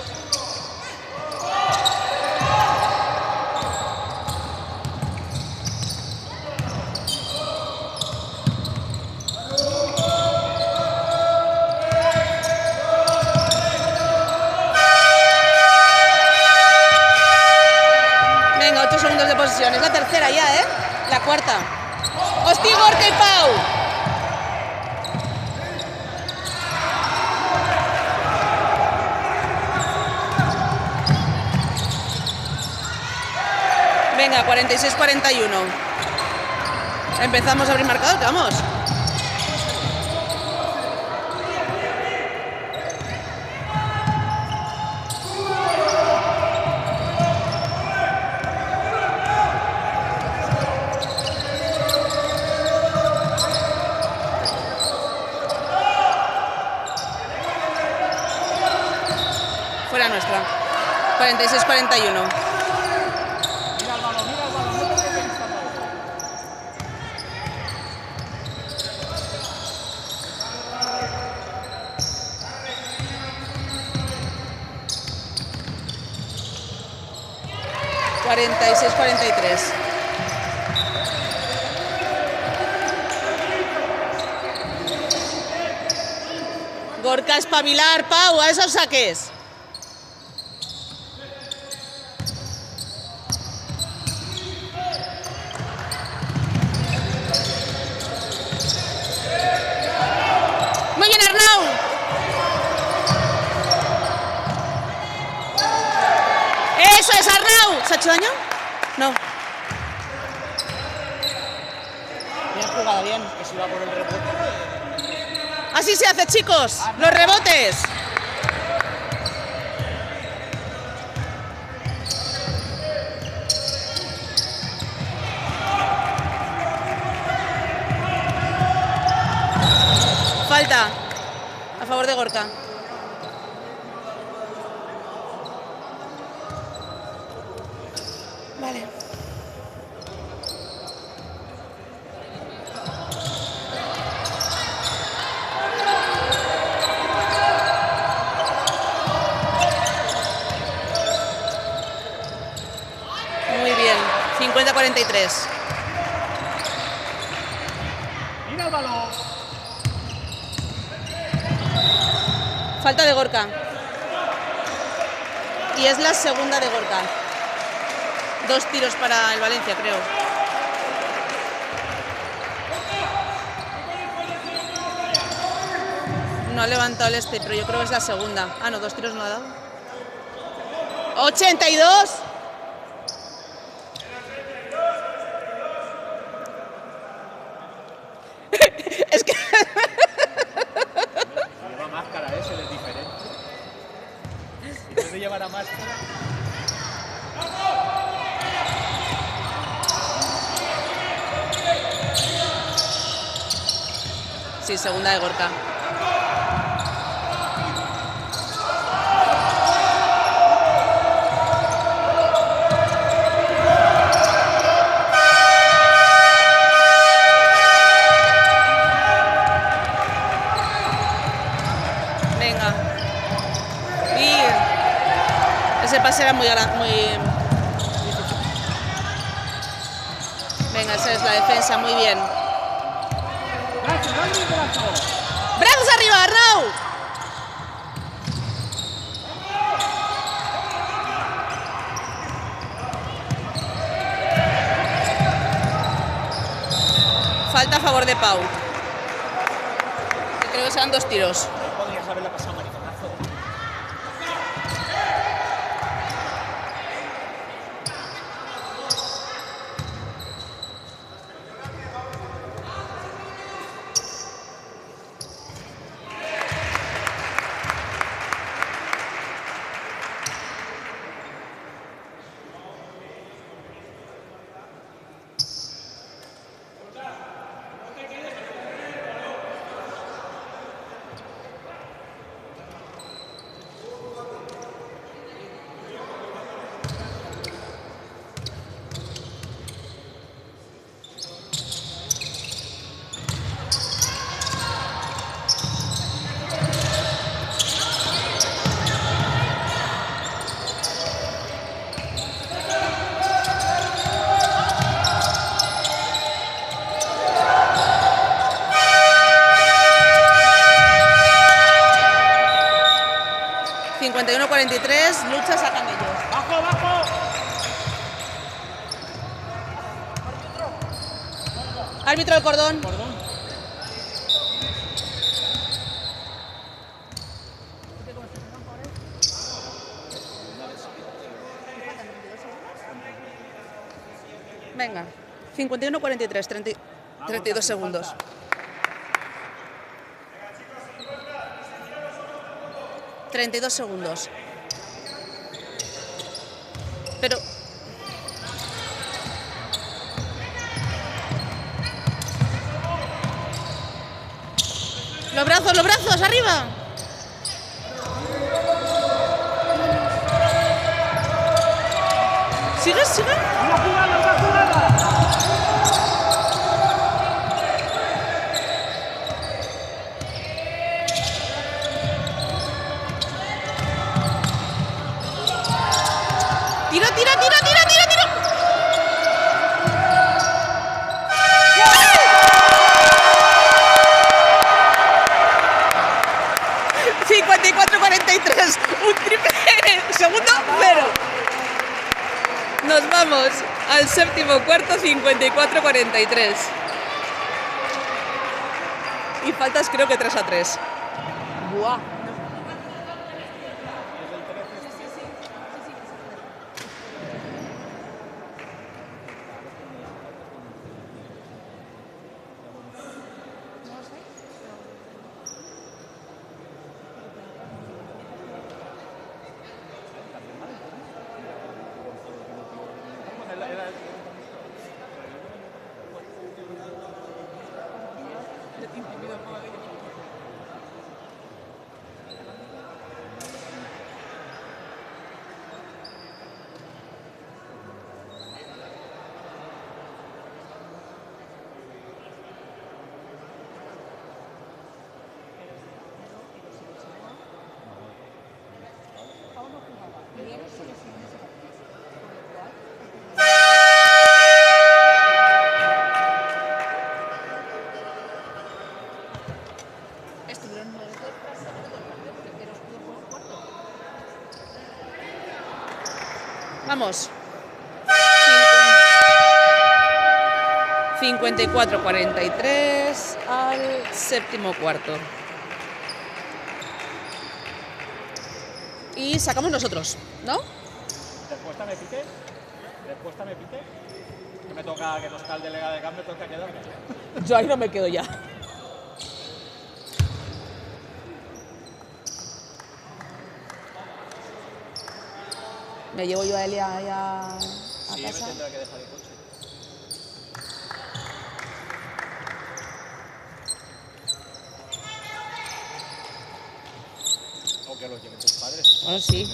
Venga, 8 segundos de posesión. Es la tercera ya, ¿eh? La cuarta. ¡Hosti, Gorka y Pau! Venga, 46-41. Empezamos a abrir marcador, que vamos. Fuera nuestra. 46-41. Mira el balón, no te quedes de vista el balón. Gorka, espabilar, Pau, a esos saques. Muy bien, Arnau. Eso es, Arnau. ¿Se ha hecho daño? No. Bien jugado, bien. Que se iba por el rebote. Así se hace, chicos. Los rebotes. Falta. A favor de Gorka. Vale. Muy bien. 50-43. Mira el balón. Falta de Gorka. Y es la segunda de Gorka. 2 tiros para el Valencia, creo. No ha levantado el pero yo creo que es la segunda. Ah, no, 2 tiros no ha dado. 82. Es que Lleva máscara, ese es diferente. Y puede llevar a máscara. sí, segunda de Gorka. Venga. Y ese pase era muy Venga, esa es la defensa, muy bien. ¡Brazo, dale un brazo! ¡Brazos arriba, Arnau! Falta a favor de Pau. Creo que serán 2 tiros. Ahí podrías haberla pasado mariconazo. Lucha, sacan ellos. ¡Bajo, bajo! Árbitro del cordón. Cordón. Venga. 51-43, 32 segundos. ...32 segundos. Pero... los brazos, arriba. ¿Sigue? ¡Una jugada! ¡Tira! 54-43, un triple, segundo, 0. Nos vamos al séptimo cuarto, 54-43. Y faltas creo que 3-3. Buah. Vamos. 54-43 al séptimo cuarto. Y sacamos nosotros, ¿no? Respuesta me pique. Respuesta me pique. Que me toca, que no está el delegado de cambio, me toca quedarme. Yo ahí no me quedo ya. Me llevo yo a Elia ahí a Sí, casa. me tendrá que dejar el coche. O que los lleven tus padres. Bueno, sí.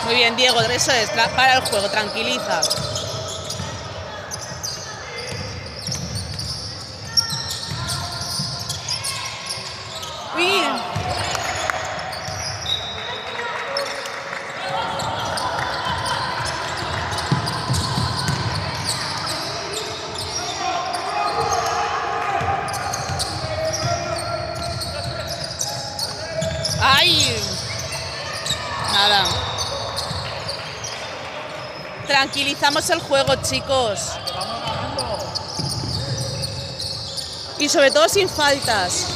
Muy bien, Diego, eso es, para el juego, tranquiliza. Uy. ¡Ay! Nada. Tranquilizamos el juego, chicos. Y sobre todo sin faltas.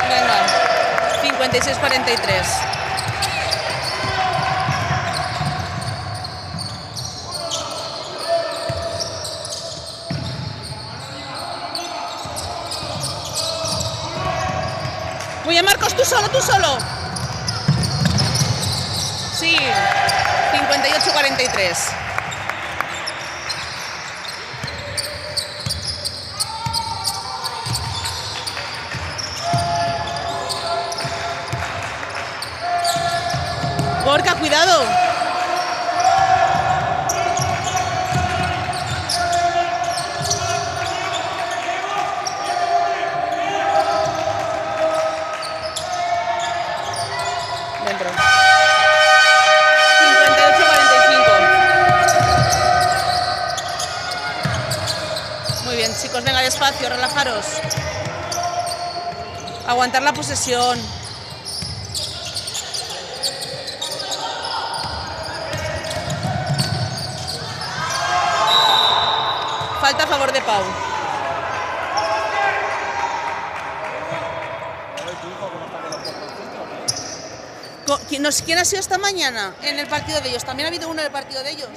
Venga, 56-43. Muy bien, Marcos, tú solo, tú solo. Sí, 58-43. Gorka, cuidado. Dentro. 58-45. Muy bien, chicos, venga despacio, relajaros. Aguantar la posesión. Falta a favor de Pau. ¿Quién ha sido esta mañana en el partido de ellos? También ha habido uno en el partido de ellos.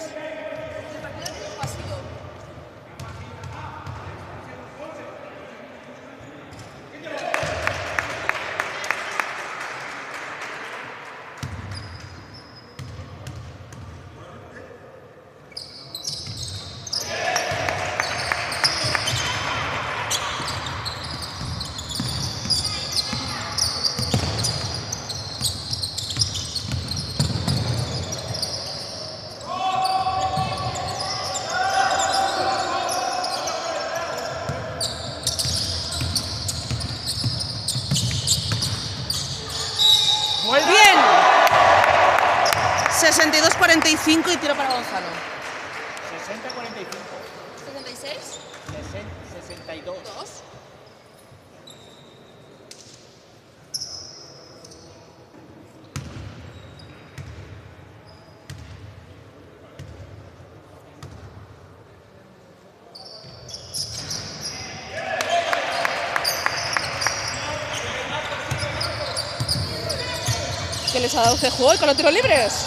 Bien. 62-45 y tiro para Gonzalo. 60-45. ¿76? 62. ¿Qué les ha dado este juego con los tiros libres?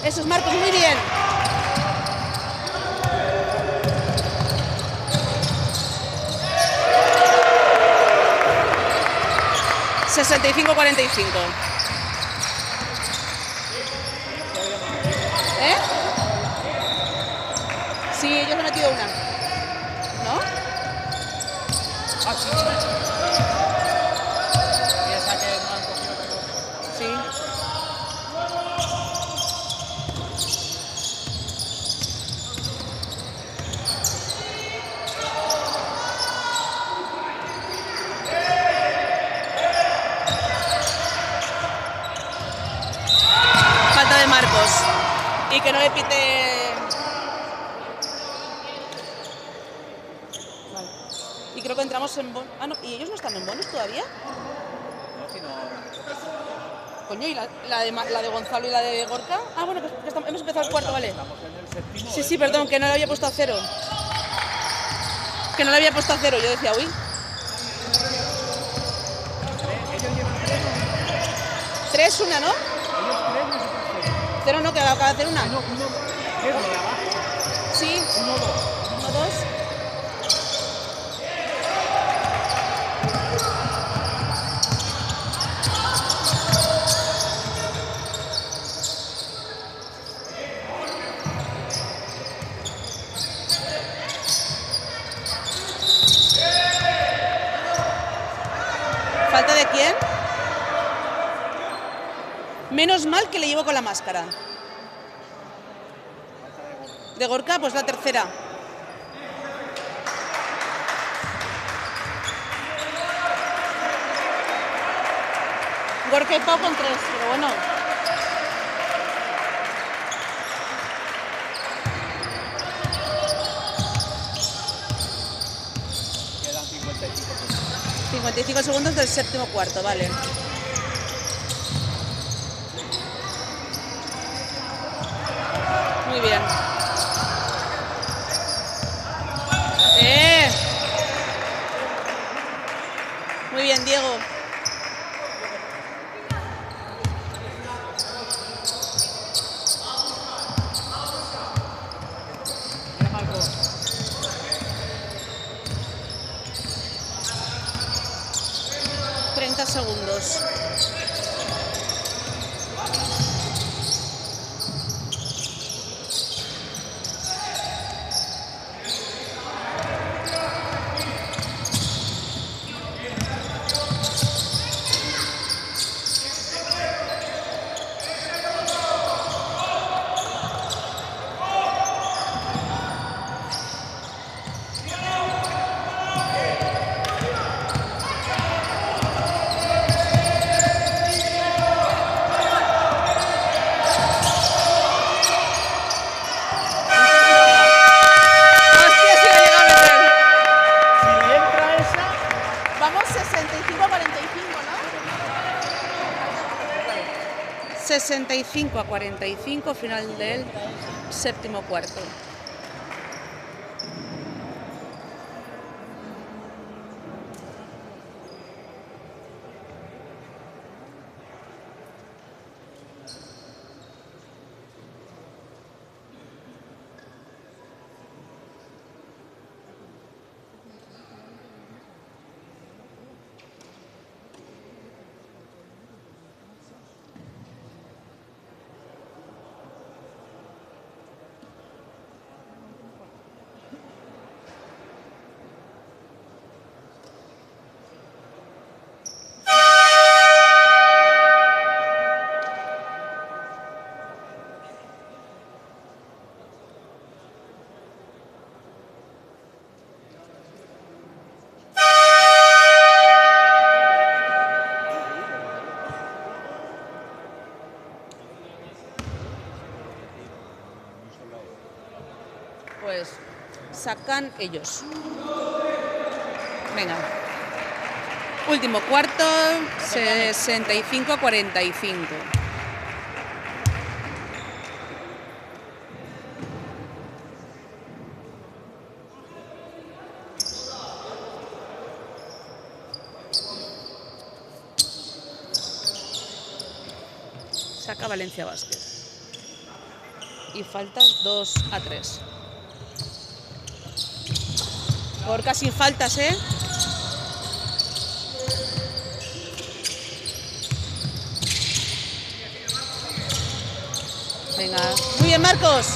Eso es Marcos, muy bien. ¿65-45? ¿Eh? Sí, ellos han metido una. ¿No? Ah, sí. Piensa que no han cogido todo. Sí. que no le pite... Vale. Y creo que entramos en bonus... Ah, no, ¿y ellos no están en bonus todavía? No, si no. Coño, ¿y la de Gonzalo y la de Gorka? Ah, bueno, que hemos empezado el cuarto, vale. Estamos en el séptimo. Sí, sí, perdón, que no le había puesto a cero. Que no le había puesto a cero, yo decía, uy. Ellos llevan 3 o 3, una, ¿no? ellos 3 nosotros 0. Cero no, que acaba de hacer una. No, 1, 0 de abajo. Sí, 1, 2. 1, 2. ¿Falta de quién? Menos mal que le llevo con la máscara. De Gorka, pues la tercera. Gorka y Pau con 3, pero bueno. Quedan 55 segundos. 55 segundos del séptimo cuarto, vale. Muy bien. Muy bien, Diego. Mira, Marcos. 30 segundos. Hostia, si le llega a meter. Si le entra esa. Vamos 65 a 45, ¿no? 65 a 45, final del séptimo cuarto. Pues sacan ellos. Venga. Último cuarto, 65 a 45. Saca Valencia Basket. Y faltas 2 a 3. Gorka sin faltas, ¿eh? Venga. Muy bien, Marcos.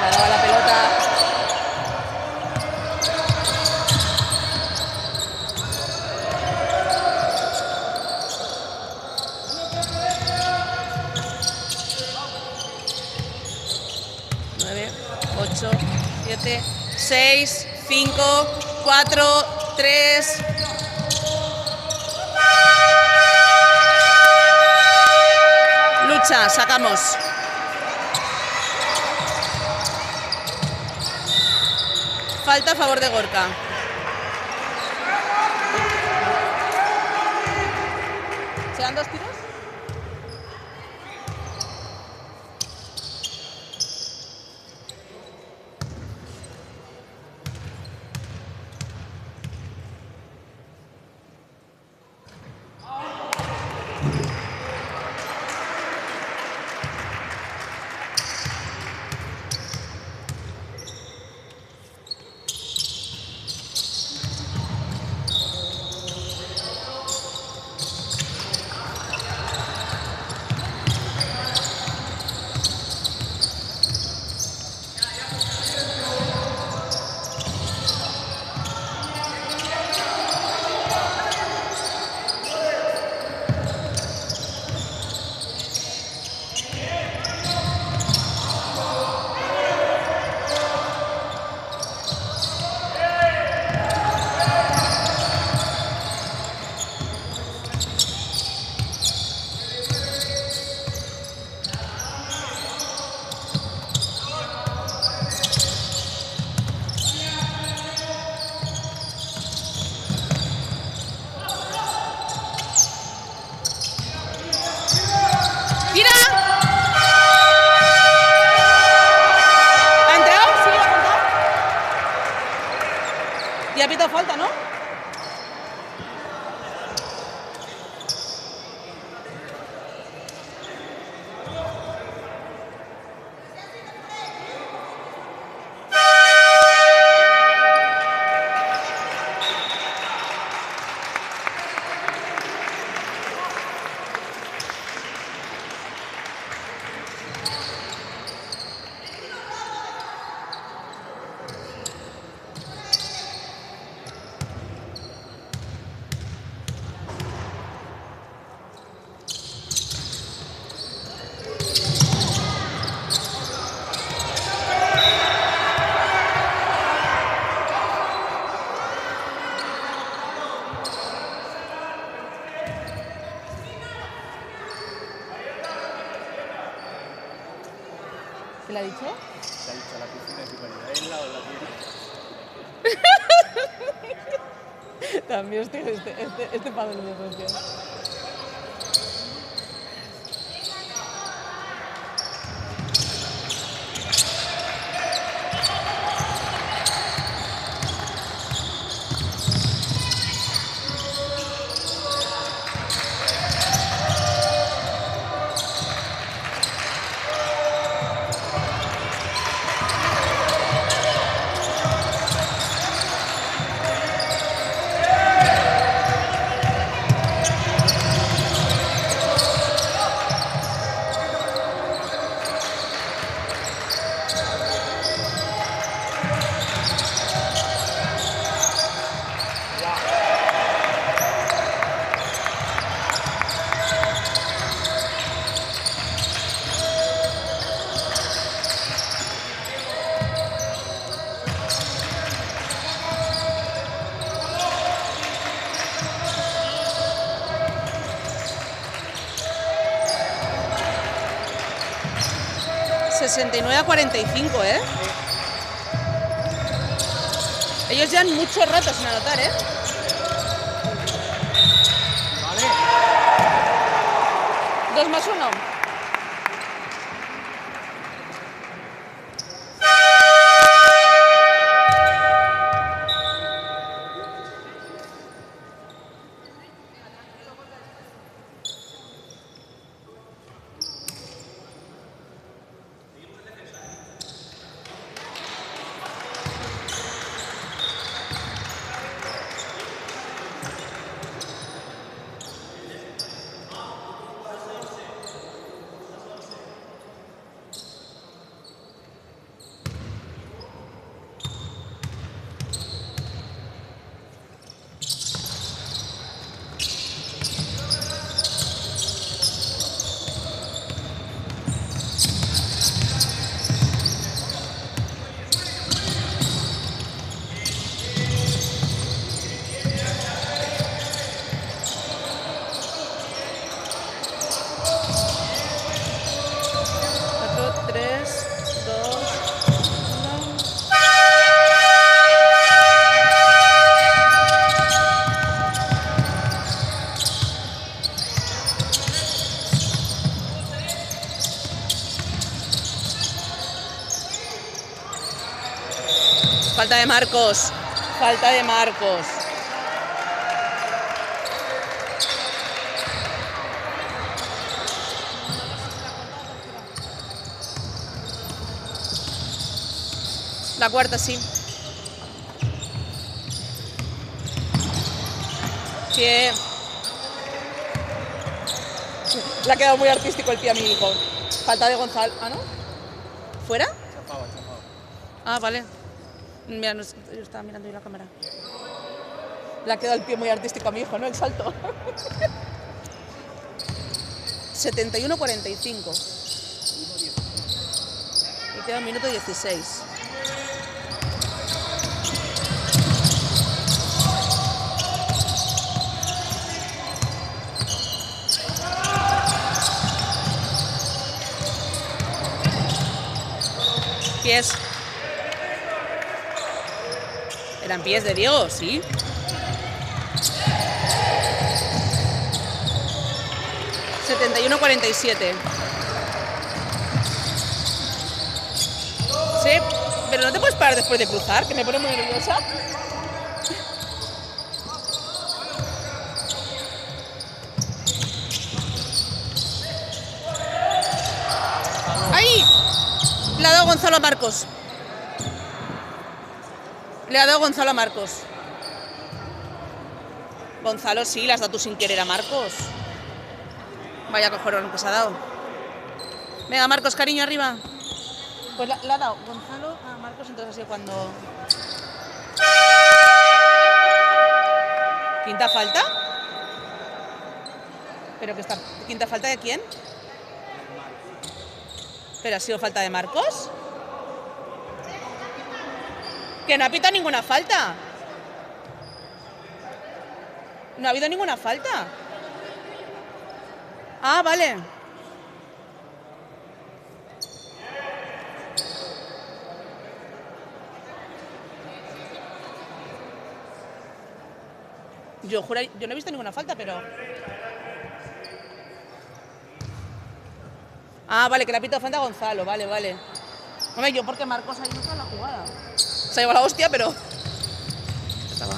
La daba la pelota. Nueve, 8, 7, 6, 5, 4, 3, Barça, sacamos. Falta a favor de Gorka. ¿Se dan 2 tiros? Ya pita falta, ¿no? ¿Qué le ha dicho? Le ha dicho la piscina es diferente. ¿Es la o la piscina? También este palo no me funciona. $69-45, ¿eh? Ellos llevan mucho rato sin anotar, ¿eh? Vale. 2+1. falta de Marcos. Falta de Marcos. La cuarta, sí. Pie. Le ha quedado muy artístico el pie a mi hijo. Falta de Gonzalo. ¿Ah, no? ¿Fuera? Chafado. Ah, vale. Mira, no, yo estaba mirando ahí la cámara. Le ha quedado el pie muy artístico a mi hijo, ¿no? El salto. 71-45. Y queda 1:16. Pies. Eran pies de Diego, sí. (71-47). Sí, pero no te puedes parar después de cruzar, que me pone muy nerviosa. ¡Ahí! Le ha dado Gonzalo a Marcos. Le ha dado Gonzalo a Marcos. Gonzalo, sí, le has dado tú sin querer a Marcos. Vaya cojorón que se ha dado. Venga, Marcos, cariño, arriba. Pues le ha dado Gonzalo a Marcos, entonces así cuando... ¿Quinta falta? ¿Pero que está... ¿Quinta falta de quién? ¿Pero ha sido falta de Marcos? Que no ha pitado ninguna falta. No ha habido ninguna falta. Ah, vale. Yo no he visto ninguna falta, pero... Ah, vale, que le ha pitado falta a Gonzalo, vale. Hombre, yo porque Marcos ahí no está en la jugada. Se ha llevado la hostia, pero... Estaba...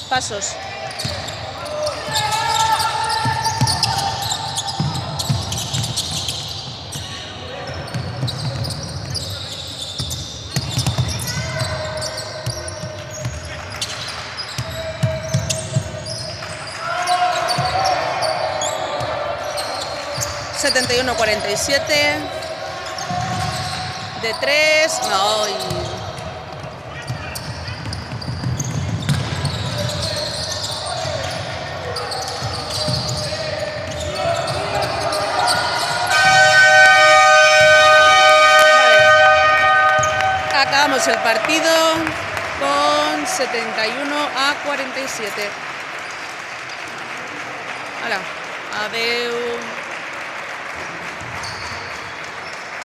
Pasos. (71-47). De 3. No. Acabamos el partido con 71-47. Hala, adeu.